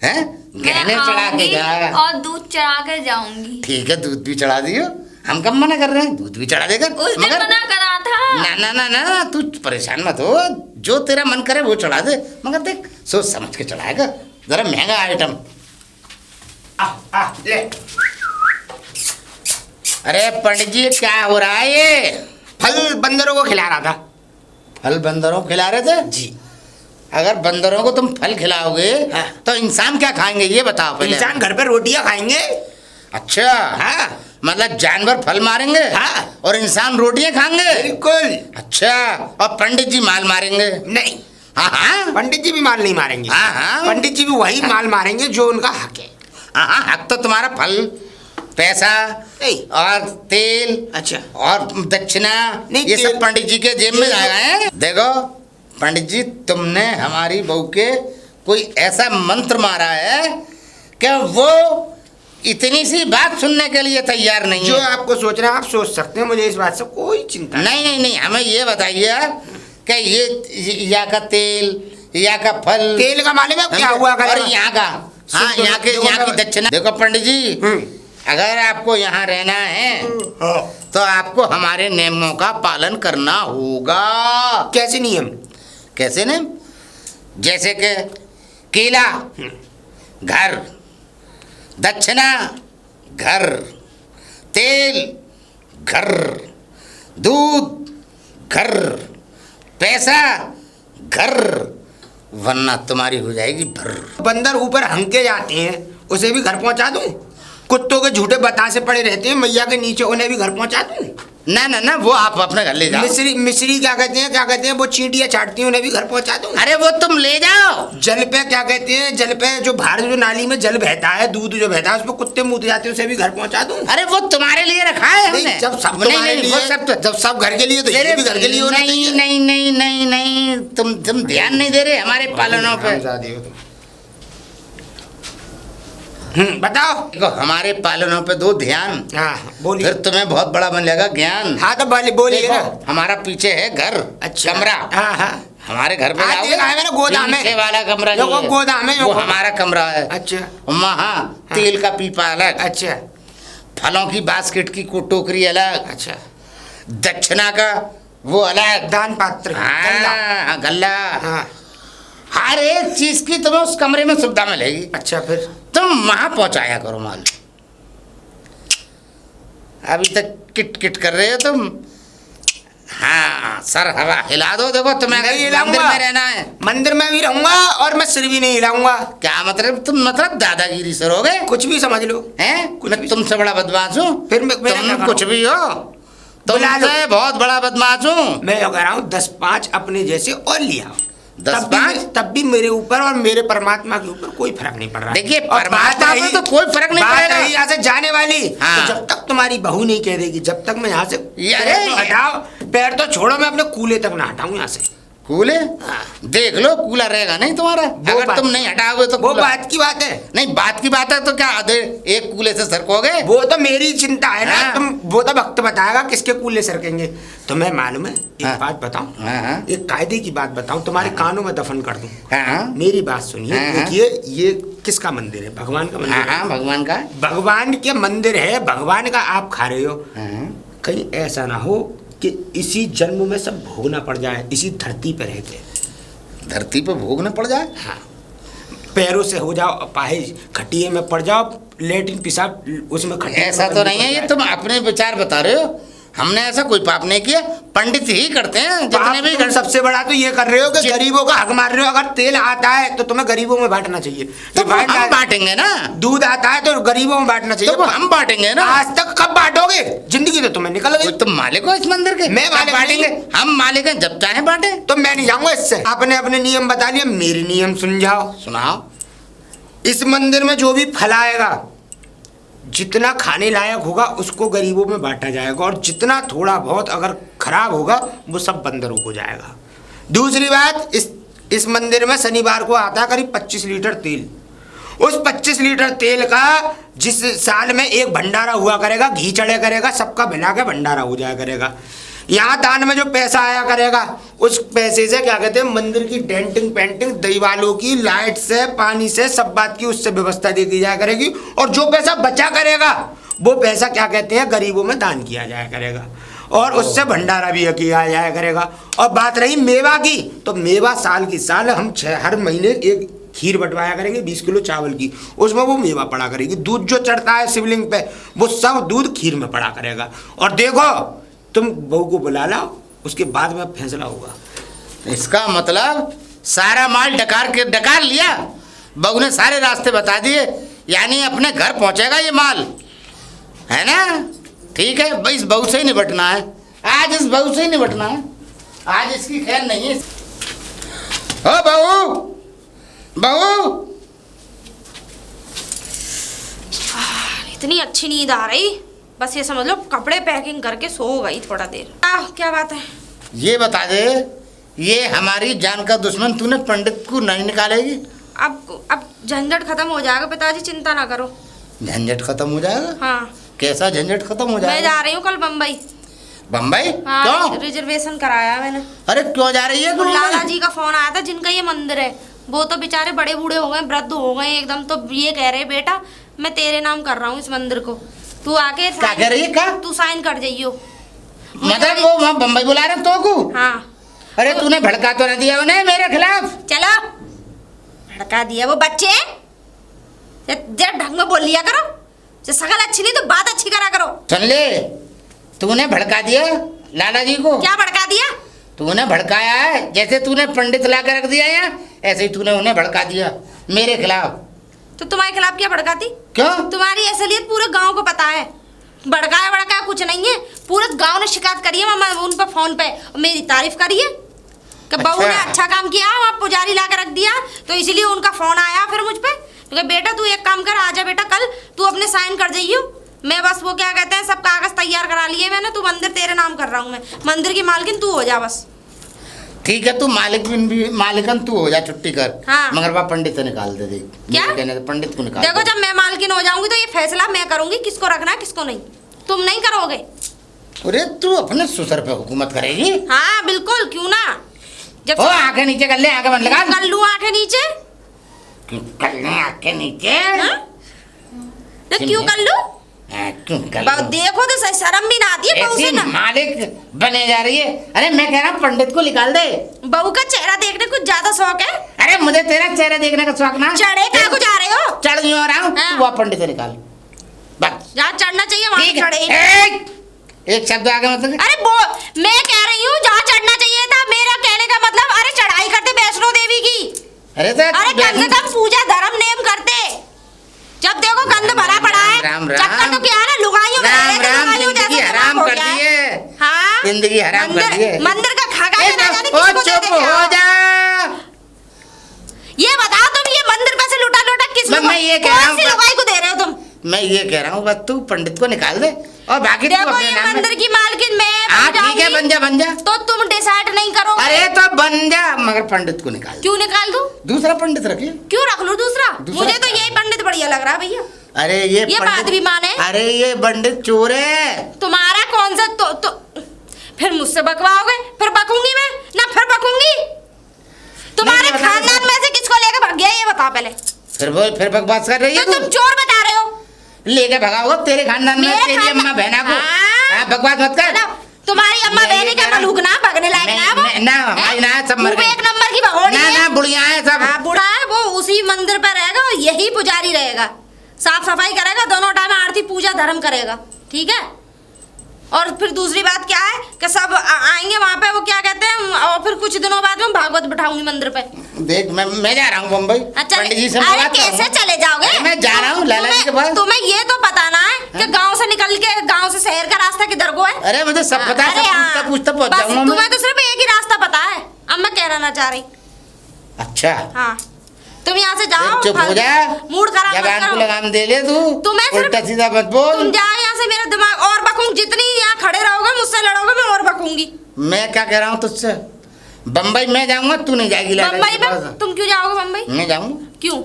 हैं, गहने चढ़ा के जा, और दूध चढ़ा के जाऊंगी। ठीक है, दूध भी चढ़ा दियो, हम कब मना कर रहे हैं, दूध भी चढ़ा देकर। उस दिन मना करा था। ना ना ना ना, तू परेशान मत हो, जो तेरा मन करे वो चढ़ा दे, मगर देख सोच समझ के चढ़ाएगा, जरा महंगा आइटम। ले। अरे पंडित जी, क्या हो रहा है ये? फल बंदरों को खिला रहा था। फल बंदरों को खिला रहे थे जी। अगर बंदरों को तुम फल खिलाओगे हाँ। तो इंसान क्या खाएंगे ये बताओ पहले। इंसान घर पे रोटियां खाएंगे। अच्छा, हाँ, मतलब जानवर फल मारेंगे, हाँ, और इंसान रोटियां खाएंगे। बिल्कुल। अच्छा, और पंडित जी माल मारेंगे। नहीं, हाँ हाँ पंडित जी भी माल नहीं मारेंगे। हाँ, हाँ। पंडित जी भी वही माल मारेंगे जो उनका हक है। हाँ हाँ, हक तो तुम्हारा फल, पैसा नहीं। और तेल अच्छा। और दक्षिणा, नहीं, ये सब तेल- पंडित जी के जेब में जाएगा। हैं? देखो पंडित जी, तुमने हमारी बहू के कोई ऐसा मंत्र मारा है कि वो इतनी सी बात सुनने के लिए तैयार नहीं जो है। आपको सोचना है आप सोच सकते हैं, मुझे इस बात से कोई चिंता नहीं नहीं नहीं, हमें ये बताइए कि ये यहाँ का तेल, यहाँ का फल, तेल का मालूम है क्या हुआ और यहाँ का, हाँ, सुन तो यहाँ के, देखो यहाँ की मैं- दक्षिणा। देखो पंडित जी, अगर आपको यहाँ रहना है तो आपको हमारे नियमों का पालन करना होगा। कैसे नियम? कैसे नियम? जैसे कि केला घर, दक्षिणा घर, तेल घर, दूध घर, पैसा घर, वरना तुम्हारी हो जाएगी भर। बंदर ऊपर हंके जाते हैं, उसे भी घर पहुंचा दूं? कुत्तों के झूठे बतासे पड़े रहते हैं मैया के नीचे, उन्हें भी घर पहुंचा दूं? ना ना ना, वो आप अपने घर ले जाओ। मिश्री क्या कहते हैं वो चींटियां चाटती हैं, उन्हें भी घर पहुंचा दूं? अरे वो तुम ले जाओ। जल पे क्या कहते हैं, जल पे जो बाहर जो नाली में जल बहता है, दूध जो बहता है, उसमें कुत्ते मुँह जाते हैं, उसे भी घर पहुंचा दूं? अरे वो तुम्हारे लिए रखा है हमने। नहीं, जब सब नहीं, तुम्हारे नहीं, लिए, वो सब तो जब सब घर के लिए तो ये भी घर के लिए होना नहीं चाहिए। नहीं नहीं नहीं नहीं, तुम ध्यान नहीं दे रहे हमारे पालनों पे। बताओ। देखो हमारे पालनों पे दो ध्यान, हाँ बोलिए। फिर तुम्हें बहुत बड़ा बन जाएगा ज्ञान। हाँ तो बोलिए देखो ना। हमारा पीछे है घर, अच्छा। कमरा। हाँ हाँ। हमारे घर पे हाँ, जाओगे, देखा है मैंने, गोदाम है। पीछे वाला कमरा यो नहीं है, गोदाम है, यो वो गोदाम। हमारा कमरा है। अच्छा वहाँ तेल का पीपा अलग, अच्छा फलों की बास्केट की टोकरी अलग, अच्छा। दक्षिणा का वो अलग, दान पात्र, गल्ला। हाँ गल्ला, हाँ हर एक चीज की तुम्हें उस कमरे में सुविधा मिलेगी। अच्छा, फिर तुम वहां पहुंचाया करो माल। अभी तक किट किट कर रहे हो तुम। हाँ, सर हवा हिला दो। देखो तुम्हें नहीं मंदिर हिलाऊंगा। में रहना है। मंदिर में भी रहूंगा और मैं सिर भी नहीं हिलाऊंगा। क्या मतलब? तुम मतलब दादागिरी से रहोगे? कुछ भी समझ लो। हैं? कुछ मैं भी। तुमसे बड़ा बदमाश हूँ? फिर मैं क्या तुम करूं? कुछ भी हो, बुला लो। तुमसे बहुत बड़ा बदमाश हूँ। मैं कह रहा हूँ 10-5 अपने जैसे और लिया। 10-5? तब भी मेरे ऊपर और मेरे परमात्मा के ऊपर कोई फर्क नहीं पड़ रहा। देखिए, और बात परमात्मा पे रही- तो कोई फर्क नहीं बात पड़ेगा। रही यहाँ से जाने वाली, हाँ। तो जब तक तुम्हारी बहू नहीं कह देगी, जब तक मैं यहाँ से अरे! पैर तो हटाओ, पैर तो छोड़ो, मैं अपने कूले तक ना हटाऊं यहाँ से। कूले? देख लो, कूला रहेगा नहीं तुम्हारा अगर तुम नहीं हटाओगे तो। वो कूला- बात की बात है। नहीं, बात की बात है तो क्या आधे एक कूले से सरकोगे? वो तो मेरी चिंता है ना। हाँ। तुम वो तो वक्त बताएगा किसके कूले सरकेंगे। तुम्हें मालूम है, एक हाँ। बात बताऊं, हाँ, हाँ। एक कायदे की बात बताऊं, तुम्हारे कानों में दफन कर दूं। हाँ मेरी बात सुनिए। हाँ। देखिए, ये किसका मंदिर है? भगवान का मंदिर हाँ है। हाँ, भगवान का। भगवान के मंदिर है, भगवान का आप खा रहे हो। हाँ। कहीं ऐसा ना हो कि इसी जन्म में सब भोगना पड़ जाए, इसी धरती पर रह के। धरती पे भोगना पड़ जाए? हाँ, पैरों से हो जाओ अपाहिज, खटिए में पड़ जाओ, लेटिन पेशाब उसमें खटिए ऐसा में तो पड़ नहीं है, ये जाए। तुम अपने विचार बता रहे हो। हमने ऐसा कोई पाप नहीं किया, पंडित ही करते हैं जितने भी तुम सबसे बड़ा तो ये कर रहे हो कि गरीबों का हक मार रहे हो। अगर तेल आता है तो तुम्हें गरीबों में बांटना चाहिए। तो हम बांटेंगे ना। दूध आता है तो गरीबों में बांटना चाहिए। तो हम बांटेंगे ना। आज तक कब बांटोगे? जिंदगी तो तुम्हें निकल गई। तुम मालिक हो इस मंदिर के। मैं मालिक बांटेंगे, हम मालिक हैं, जब चाहे बांटे। तो मैं नहीं जाऊंगा इससे। आपने अपने नियम बता दिए, मेरे नियम सुन जाओ। सुनाओ। इस मंदिर में जो भी फल आएगा, जितना खाने लायक होगा उसको गरीबों में बांटा जाएगा, और जितना थोड़ा बहुत अगर खराब होगा वो सब बंदरों को जाएगा। दूसरी बात, इस मंदिर में शनिवार को आता है करीब 25 लीटर तेल। उस 25 लीटर तेल का जिस साल में एक भंडारा हुआ करेगा, घी चढ़े करेगा, सबका मिला के भंडारा हो जाया करेगा। यहाँ दान में जो पैसा आया करेगा उस पैसे से क्या कहते हैं, मंदिर की डेंटिंग पेंटिंग, दीवालों की लाइट से, पानी से, सब बात की उससे व्यवस्था दे दी जाया करेगी। और जो पैसा बचा करेगा वो पैसा क्या कहते हैं, गरीबों में दान किया जाया करेगा, और उससे भंडारा भी किया जाया करेगा। और बात रही मेवा की, तो मेवा साल की साल हम हर महीने एक खीर बंटवाया करेंगे 20 किलो चावल की, उसमें वो मेवा पड़ा करेगी। दूध जो चढ़ता है शिवलिंग पे वो सब दूध खीर में पड़ा करेगा। और देखो तुम बहू को बुला लाओ, उसके बाद में फैसला होगा। इसका मतलब सारा माल डकार लिया, बहू ने सारे रास्ते बता दिए, यानी अपने घर पहुंचेगा ये माल, है ना। ठीक है भाई, इस बहू से ही निपटना है आज, इस बहू से ही निपटना है आज, इसकी खैर नहीं है। ओ बहू, बहू, इतनी अच्छी नींद आ रही, बस ये समझ लो कपड़े पैकिंग करके सो गई थोड़ा देर। क्या बात है? ये बता दे, ये हमारी जान का दुश्मन तूने पंडित को नहीं निकालेगी? अब झंझट खत्म हो जाएगा पिताजी, चिंता ना करो। झंझट खत्म हो जाएगा? हाँ। कैसा झंझट खत्म हो जाएगा? मैं जा रही हूँ कल बम्बई। बम्बई? हाँ, क्यों? रिजर्वेशन कराया मैंने। अरे क्यों जा रही है तू? लाला जी का फोन आया था, जिनका ये मंदिर है, वो तो बेचारे बड़े बूढ़े हो गए, वृद्ध हो गए एकदम, तो ये कह रहे बेटा मैं तेरे नाम कर रहा हूँ इस मंदिर को, तू आके क्या कह रही है? क्या? तू साइन कर जाइयो। मतलब वो वहाँ बम्बई बुला रहे तो को? हाँ। अरे तूने भड़का तो नहीं दिया उन्हें मेरे खिलाफ? चलो, भड़का दिया वो बच्चे, जरा ढंग में बोल लिया करो, जो शकल अच्छी नहीं तो बात अच्छी करा करो। सुन ले, तूने भड़का दिया लाला जी को। क्या भड़का दिया? तूने भड़काया है, जैसे तूने पंडित ला कर रख दिया यहाँ, ऐसे ही तूने उन्हें भड़का दिया मेरे खिलाफ। तो तुम्हारे खिलाफ क्या भड़काती? क्यों? तुम्हारी असलियत पूरे गांव को पता है, भड़काया कुछ नहीं है, पूरे गांव ने शिकायत करी है मैं उन पर फोन पे, मेरी तारीफ करी है कि बहू ने अच्छा काम किया, वहाँ पुजारी ला कर रख दिया, तो इसलिए उनका फोन आया फिर मुझ पे, तो बेटा तू एक काम कर, आजा बेटा कल तू अपने साइन कर जाइयो। मैं बस वो क्या कहते हैं सब कागज तैयार करा लिए मैंने, तू मंदिर तेरे नाम कर रहा हूँ मैं, मंदिर की मालकिन तू हो जा बस। ठीक है, तू मालिकन तू हो जा, छुट्टी कर। हाँ। मगर वह पंडित से निकाल दे। देख क्या? कहने तो पंडित को निकाल देखो दे। जब मैं मालकिन हो जाऊंगी तो ये फैसला मैं करूंगी किसको रखना है किसको नहीं, तुम नहीं करोगे। अरे तू अपने ससुर पे हुकूमत करेगी? हाँ बिल्कुल, क्यों ना। जब ओ आंखें नीचे कर ले, आंखें बंद लगा। कर लूं आंखें नीचे? कर ले आंखें नीचे। तो क्यों कर लूं? क्यों कर बहुत देखो तो सही, शर्म भी ना आती है बहू से ना। मालिक बने जा रही है। अरे मैं कह रहा हूँ पंडित को निकाल दे। बहू का चेहरा देखने कुछ ज्यादा शौक है? अरे मुझे तेरा चेहरा देखने का शौक ना। चढ़े कहाँ को जा रहे हो? चढ़ नहीं हो रहा हूँ। हाँ। वह पंडित से निकाल बस। जहाँ चढ़ना चाहिए वहाँ ठीक चढ़े। है, एक शब्द आगे मतलब। अरे वो मैं कह रही हूँ जहाँ चढ़ना चाहिए था, मेरा कहने का मतलब अरे चढ़ाई करते वैष्णो देवी की। अरे कम से कम पूजा धर्म नेम करते, जब देखो गंद भरा पड़ा है। राम राम। चक्कर तो क्या है ना, लुगाइयों में राम रहते, राम, लुगाइयों जिंदगी जैसा हराम हो कर गया दी है। है। हाँ, जिंदगी हराम कर दी है। मंदिर का खागा ना जाने ओ किसको दे चुप देंगे हो आप। जा। ये बताओ तुम ये मंदिर पैसे लुटा लुटा किस मैं ये कह रहा हूँ, कौन सी लुगाई को दे रहे हो तुम? मैं ये कह रहा हूँ बस तू पंडित को निकाल दे और बाकी तू देखो अपने ये नाम मंदिर में। की मालकिन मैं हाँ बन ठीक है, जाऊंगी, बन जा। तो तुम डिसाइड नहीं करोगे। अरे तो बन जा, मगर पंडित को निकाल। क्यों निकाल दूं? दूसरा पंडित रखिए। क्यों रख लूं दूसरा? दूसरा मुझे तो यही पंडित बढ़िया लग रहा है भैया। अरे ये बात भी माने। अरे ये पंडित चोर है। तुम्हारा कौन सा तो फिर मुझसे बकवाओगे? फिर बकूंगी मैं ना, फिर बकूंगी। तुम्हारे खानदान में से किसको लेकर भग गया ये बताओ पहले। फिर बकवास कर रही है तो तुम चोर बता रहे हो। लेके भगाओगे तेरे खानदान में तेरी अम्मा बहना को। बकवास मत कर। तुम्हारी अम्मा बहनी का मलूक ना भगने लायक ना वो। ना हमारी ना सब मर गई। एक नंबर की भगोड़ी है। ना बुढ़िया है सब। हाँ बूढ़ा है वो, उसी मंदिर पर रहेगा और यही पुजारी रहेगा, साफ सफाई करेगा, दोनों टाइम आरती पूजा धर्म करेगा। ठीक है, और फिर दूसरी बात क्या है कि सब आएंगे वहाँ पे, वो क्या कहते हैं, और फिर कुछ दिनों बाद में भागवत बिठाऊंगी मंदिर पे। देख मैं जा रहा हूँ बम्बई, अच्छा, पंडित जी से अरे बात कैसे करूंगा। चले जाओगे? अरे मैं जा रहा हूँ लाला जी के पास। तुम्हें ये तो पता ना है कि गांव से निकल के गांव से शहर का रास्ता किधर को है? अरे मुझे सब पता है, अरे सब हाँ, पूछता पहुंच बस जाऊंगा मैं। तुम्हें तो सिर्फ एक ही रास्ता पता है, अब मैं कहना चाह रही। अच्छा हाँ, तुम यहाँ से जाओ, चुप हो जा, मूड खराब मत जबान को करो। लगाम दे ले तू, तुम्हें सिर्फ- उल्टा सीधा मत बोल। तुम जाओ यहाँ से, मेरा दिमाग और बकूंगी, जितनी यहाँ खड़े रहोगे मुझसे लड़ोगे मैं और बकूंगी। मैं क्या कह रहा हूँ तुझसे, बम्बई मैं जाऊंगा, तू नहीं जाएगी लाला जी बम्बई के में पास। तुम क्यों जाओगे बम्बई? मैं जाऊंगा, क्यों?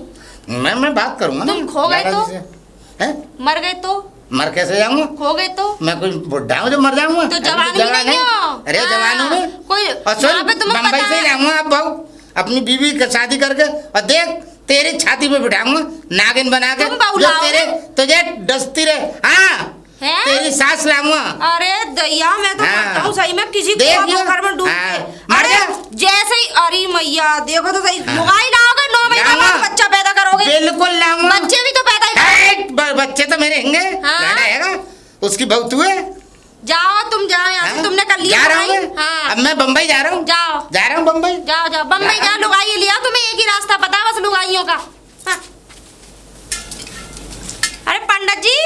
मैं बात करूंगा ना तुम खो गए लाला तो? जी से। हैं? मर गए तो? मर कैसे जाऊंगा? खो गए तो? मैं कोई बुढ़ा हूँ जो मर जाऊंगा? तो अभी जवान भी नहीं हो। अरे हाँ, जवान हूँ मैं। कोई और सुन, वहाँ पे तुम्हें बम्बई पता से है। जाऊंगा अब बहू, अपनी बीवी की शादी करके, और देख तेरी छाती पे बिठाऊंगा नागिन बना के, तुम जो बउलाओगे? तेरे तुझे डसती रहे। हाँ, हैं? तेरी सास लाऊंगा। अरे दैया, मैं तो हाँ। करता हूँ सही में किसी देख को लियो। घर में डूब हाँ, के। मर अरे जा। जैसे ही, अरे मैया देखो तो सही, हाँ। लुगाई लाओगे 9 महीने लाऊंगा। बाद बच्चा पैदा करोगे। बिल्कुल लाऊंगा। बच्चे भी तो पैदा ही करोगे। बच्चे तो मेरे होंगे, हाँ। लाड़ा हैगा, उसकी बहू तू है। जाओ तुम, जाओ यहाँ से, हाँ? तुमने कर लिया जा रहा हूँ लुगाई? मैं। हाँ। अब मैं बम्बई जा रहा हूँ, जाओ जा रहा हूँ बम्बई। जाओ जाओ बम्बई जाओ, लुगाई लिया, तुम्हें एक ही रास्ता पता है बस लुगाइयों का। हाँ। अरे पंडित जी।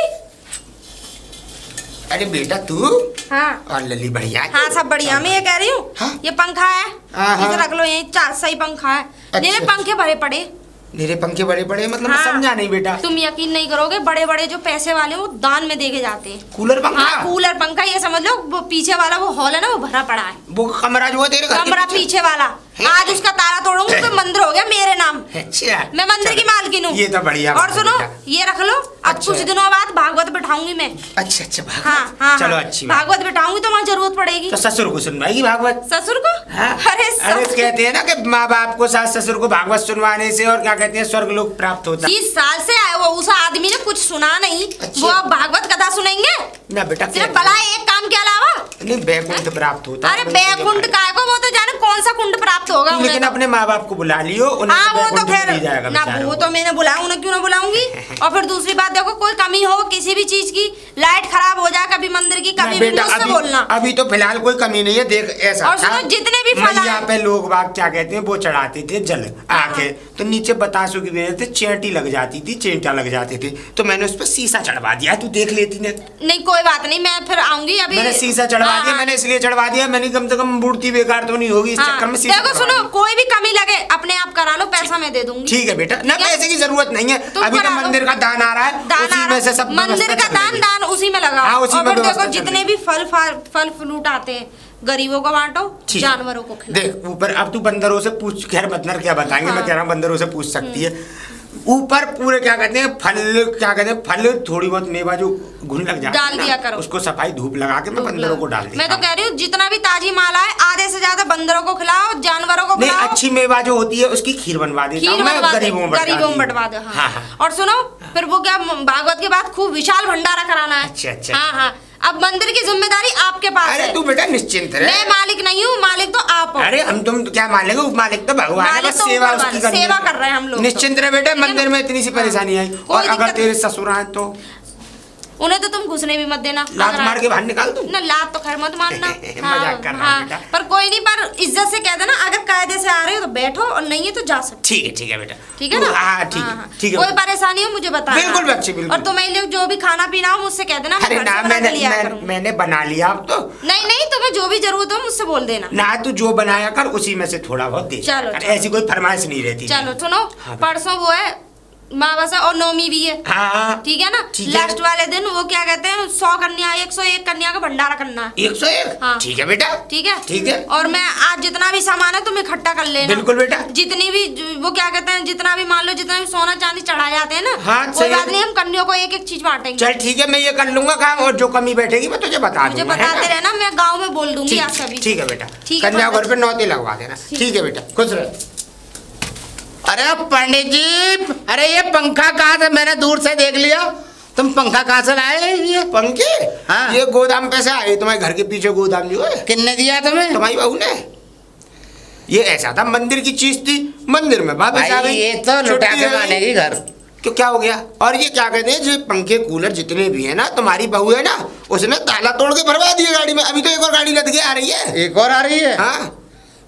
अरे बेटा तू हाँ और लली बढ़िया है? हाँ, सब बढ़िया। मैं ये कह रही हूँ, हाँ? ये पंखा है, हाँ, हाँ। इसे रख लो यहीं, सही पंखा है। मेरे अच्छा। पंखे भरे पड़े। मेरे पंखे बड़े बड़े मतलब मैं हाँ। समझा नहीं बेटा। तुम यकीन नहीं करोगे, बड़े बड़े जो पैसे वाले हैं, वो दान में देके जाते हैं। कूलर पंखा? हाँ, कूलर पंखा, ये समझ लो वो पीछे वाला वो हॉल है ना, वो भरा पड़ा है। वो कमरा जो है तेरे घर के कमरा पीछे वाला, है? आज उसका ताला तोड़ूंगी तो मंदिर हो गया मेरे नाम। अच्छा, मैं मंदिर की चलो, मालकिन हूँ। ये तो बढ़िया और बात है सुनो, बेटा। ये रख लो, अब अच्छा। कुछ दिनों बाद भागवत बिठाऊंगी मैं। अच्छा अच्छा भागवत। हाँ हाँ, चलो हाँ। अच्छी बात। भागवत बिठाऊंगी तो वहाँ जरूरत पड़ेगी। तो ससुर को सुनवाएगी भागवत? ससुर को? हाँ? अरे अरे कहते हैं ना कि माँ बाप को सास ससुर को भागवत सुनवाने से और क्या कहते हैं स्वर्ग लोक प्राप्त होता है। 30 साल से आए वो, उस आदमी ने कुछ सुना नहीं। अच्छा। वो अब भागवत कथा सुनेंगे? ना बेटा सिर्फ भला एक काम के अलावा? नहीं, बैकुंठ प्राप्त होता है। अरे बैकुंठ काय को, वो तो जाने कौन सा कुंड प्राप्त होगा उन्हें लेकिन तो। अपने माँ बाप को बुला लियो, उन्हें हाँ, तो वो तो बैकुंठ खैर मिल जाएगा ना, बेचारों वो को। तो मैंने बुलाया, उन्हें क्यों ना बुलाऊंगी। और फिर दूसरी बात देखो, कोई कमी हो किसी भी चीज की, लाइट खराब हो जाए कभी मंदिर की, ना कभी भी बेटा, मुझसे बोलना। अभी तो फिलहाल कोई कमी नहीं है। देख ऐसा और सुनो, था, जितने भी फल मैया आए- पे लोग बाग क्या कहते हैं, वो चढ़ाते थे जल आके, तो नीचे बतासों की वजह से चेंटी लग जाती थी, चेंटा लग जाते थे, तो मैंने उस पर शीशा चढ़वा दिया। तू देख लेती ने। नहीं कोई बात नहीं, मैं फिर आऊंगी अभी। मैंने शीशा चढ़वा हाँ, दिया, मैंने इसलिए चढ़वा दिया, मैंने कम से कम मूर्ति बेकार तो नहीं होगी इस हाँ। चक्कर में शीशा देखो चढ़वा सुनो, दिया। कोई भी कमी लगे अपने आप करा लो, पैसा मैं दे दूंगी। ठीक है बेटा, ना क्या? पैसे की जरूरत नहीं है। तुम अभी तो करा लो। मंदिर का दान आ रहा है, दान उसी आ में से रहा- सब मंदिर व्यवस्था का चल रही है। दान उसी में लगा। हाँ, उसी और में फिर व्यवस्था देखो चल जितने रही भी फल फ्रूट आते हैं, गरीबों को बांटो, ठीक। जानवरों को खिलाओ। देख ऊपर, अब तू बंदरों से पूछ, खैर बंदर क्या बताएंगे, मैं हाँ। कह रहा हूँ बंदरों से पूछ सकती है। ऊपर पूरे क्या कहते हैं फल, क्या कहते हैं फल, थोड़ी बहुत मेवा जो घुन लग जाती डाल है ना, दिया करो। उसको सफाई धूप लगा के मैं बंदरों को डाल देता मैं तो हूँ। कह रही हूँ जितना भी ताजी माल आए, आधे से ज्यादा बंदरों को खिलाओ, जानवरों को नहीं, खिलाओ। अच्छी मेवा जो होती है उसकी खीर बनवा देता हूँ खीर मैं, बनवा दो, गरीबों गरीबों में बंटवा दो। हाँ हाँ। हाँ। और सुनो, फिर वो क्या भागवत के बाद खूब विशाल भंडारा कराना है। अच्छा, अच्छा। हाँ हाँ, अब मंदिर की जिम्मेदारी आपके पास अरे है। तू बेटा निश्चिंत रहे। मैं मालिक नहीं हूँ, मालिक तो आप हो। अरे हम तुम क्या मान लेंगे, मालिक तो भगवान है, मालिक बस तो सेवा ऊपर उसकी वाला, करनी सेवा है। कर रहे हैं हम लोग तो। निश्चिंत रहे बेटा, ठीक है मंदिर ना? में इतनी सी परेशानी आई। कोई और अगर दिक्कत तेरे ससुर आए तो उन्हें तो तुम घुसने भी मत देना। लात अगर मार के बाहर निकाल दूं? ना, लात तो खैर मत मारना। मजाक कर रहा हूँ बेटा। पर कोई नहीं, पर इज्जत से कह देना, अगर कायदे से आ रहे हो तो बैठो, और नहीं है तो जा सकते। ठीक है बेटा। ठीक है तू- ना? हाँ ठीक हाँ, है, ठीक है कोई बेटा। परेशानी हो मुझे बताना। बिल्कुल बच्चे, बिल्कुल। और तुम्हें लोग जो भी खाना पीना हो मुझसे कह देना, मैं अरे घर से ना, बना के लिया करूंगी। मैंने बना लिया अब तो। नहीं नहीं, तुम्हें जो भी जरूरत हो मुझसे बोल देना। ना तू जो बनाया कर उसी में से थोड़ा बहुत दे। चलो, अरे चलो। ऐसी कोई फरमाइश नहीं रहती। चलो सुनो, हाँ। परसों वो है मावसा और नौमी भी है। हाँ ठीक है ना? ठीक है। लास्ट वाले दिन वो क्या कहते हैं, 100 कन्या 101 कन्या का भंडारा करना है। 101। हाँ। ठीक है बेटा। ठीक है, ठीक है। और मैं आज जितना भी सामान है तुम इकट्ठा कर लेना। बिल्कुल बेटा। जितनी भी वो क्या कहते हैं, जितना भी मान लो, जितना भी सोना चांदी चढ़ा जाते हैं ना, हाँ, कोई सही है। बात नहीं, हम कन्याओं को एक एक चीज बांटेंगे। चल ठीक है, मैं ये कर लूंगा काम, और जो कमी बैठेगी मैं तुझे बता मुझे दूंगा। है बताते ना? रहना, मैं गाँव में बोल दूंगी आज सभी। ठीक है बेटा। ठीक है, कन्या घर पंडित पे नौते लगवा देना। ठीक है बेटा, खुश रह। अरे पंडित जी, अरे ये पंखा कहाँ से, मैंने दूर से देख लिया, तुम पंखा कहाँ से लाए ये? पंखे? हाँ। ये गोदाम पे से आए, तुम्हारे घर के पीछे गोदाम जो है, किसने दिया तुम्हें? तुम्हारी बहू ने। ये ऐसा था, मंदिर की चीज थी, मंदिर में वापस आ भाई गई। ये तो लुटा छुट्टी के हो गई। मानेगी घर। क्यों, क्या हो गया? और ये क्या कहते हैं, जो पंखे कूलर जितने भी है ना, तुम्हारी बहू है ना, उसने ताला तोड़ के भरवा दिया गाड़ी में। अभी तो एक और गाड़ी लद के आ रही है। एक और आ रही है? हाँ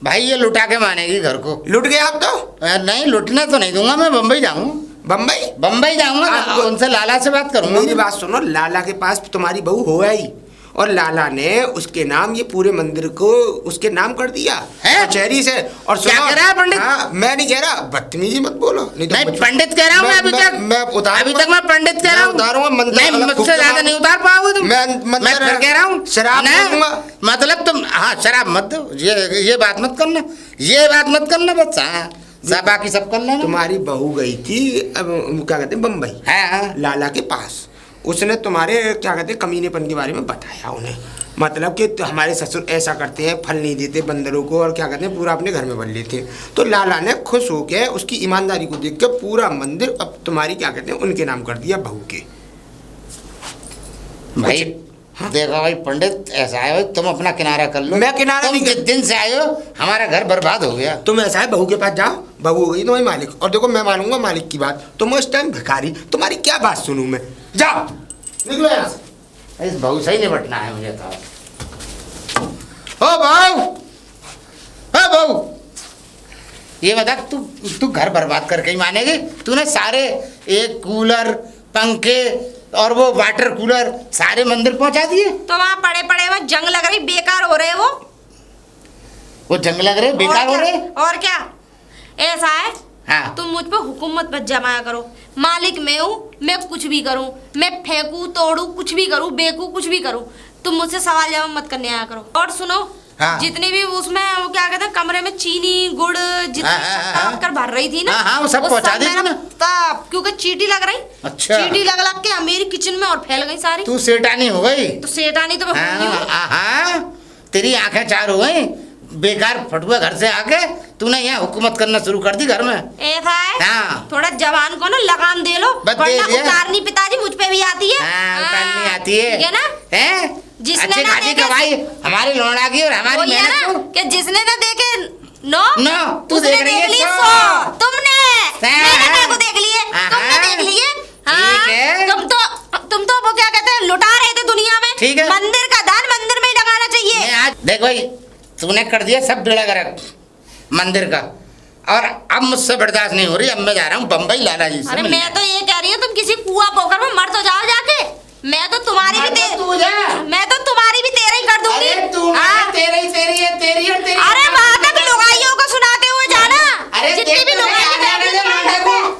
भाई ये लुटा के मानेगी घर को। लुट गए आप तो। नहीं लुटने तो नहीं दूंगा, मैं बम्बई जाऊँ, बम्बई बम्बई जाऊंगा, उनसे लाला से बात करूंगा। मेरी बात सुनो, लाला के पास तुम्हारी बहू हो आई और लाला ने उसके नाम ये पूरे मंदिर को उसके नाम कर दिया है? कचहरी से। और क्या कह रहा है पंडित? हाँ, मैं नहीं कह रहा, बदतमीजी मत बोलो। नहीं नहीं पंडित कह रहा हूँ मैं अभी तक। मैं उतार अभी तक मैं पंडित कह रहा हूँ। उतारूंगा मंदिर। नहीं मुझसे ज्यादा नहीं उतार पाओगे तुम। मैं फिर कह रहा हूँ शराब दूंगा। मतलब तुम, हाँ शराब मत दो, ये बात मत करना, ये बात मत करना बस। हाँ बाकी सब कर लेना। तुम्हारी बहू गई थी अब क्या कहते हैं बम्बई, हाँ लाला के पास। उसने तुम्हारे क्या कहते हैं कमीनेपन के बारे में बताया उन्हें, मतलब कि तो हमारे ससुर ऐसा करते हैं, फल नहीं देते बंदरों को और क्या कहते हैं पूरा अपने घर में भर लेते हैं। तो लाला ने खुश होकर उसकी ईमानदारी को देख के पूरा मंदिर अब तुम्हारी क्या कहते हैं उनके नाम कर दिया, बहू के। भाई हाँ? देखो भाई पंडित ऐसा है भाई, तुम अपना किनारा कर लो। मैं किनारा नहीं, जिस दिन से आए हो हमारा घर बर्बाद हो गया। तुम ऐसा है बहू के पास जाओ, बहू हो गई तुम्हारी मालिक। और देखो मैं मानूंगा मालिक की बात, तुम उस टाइम भिखारी, तुम्हारी क्या बात सुनूं मैं। जाओ निकलो यहाँ से। इस बहू से ही निपटना है मुझे तो। ओ बहू, ओ बहू, ये बता तू घर बर्बाद करके ही मानेगी? तूने सारे एक कूलर, पंखे और वो वाटर कूलर सारे मंदिर पहुंचा दिए। तो वहाँ पड़े पड़े में जंग लग रही, बेकार हो रहे वो जंग लग रहे, बेकार हो रहे। और क्या ऐसा है? हाँ तुम मुझ पे हुकूमत मत जमाया करो। मालिक मैं हूँ, मैं कुछ भी करूँ, मैं फेंकू तोड़ू कुछ भी करूँ, बेकू कुछ भी करूँ, तुम मुझसे सवाल जवाब मत करने आया करो। और सुनो हाँ। जितनी भी उसमें वो क्या कहते हैं कमरे में चीनी गुड़ जितनी कर भर रही थी ना, हाँ, वो सब पहुंचा दी थी ना? तब क्योंकि चीटी लग रही। अच्छा। चीटी लग लग के मेरी किचन में और फैल गई सारी। तू सेठानी हो गई। तो सेठानी तो मैं हुई हूँ। हाँ तेरी आंखें चार हो गई, बेकार फटुआ घर से आके तूने यहाँ हुकूमत करना शुरू कर दी घर में। ऐसा है? हाँ। थोड़ा जवान को ना लगाम दे लो, वरना उतारनी पिताजी मुझ पे भी आती है। हाँ, उतारनी आती है। ठीक है ना? हैं? जिसने अच्छी ना खासी देखे- कमाई हमारी लौंडा की और हमारी वही है मेहनत ना को। कि जिसने ना देखे नो तू उसने देख रही है ली 100। 100। तुमने हाँ, मैंने हाँ। को देख लिए, हाँ, तुमने देख लिए। हाँ, ठीक है। तुम तो वो क्या कहते हैं लुटा रहे थे दुनिया में। ठीक है। मंदिर का दान मंदिर में ही लगाना चाहिए। मैं आज देख भाई तूने कर दिया सब बेड़ा गर्क मंदिर का, और अब मुझसे बर्दाश्त नहीं हो रही। अब मैं जा रहा हूँ बम्बई लाला जी से अरे मिलने। मैं तो ये कह रही हूँ तुम किसी कुआं पोखर में मर तो जाओ जाके। मैं तो तुम्हारी भी तू जा। मैं तो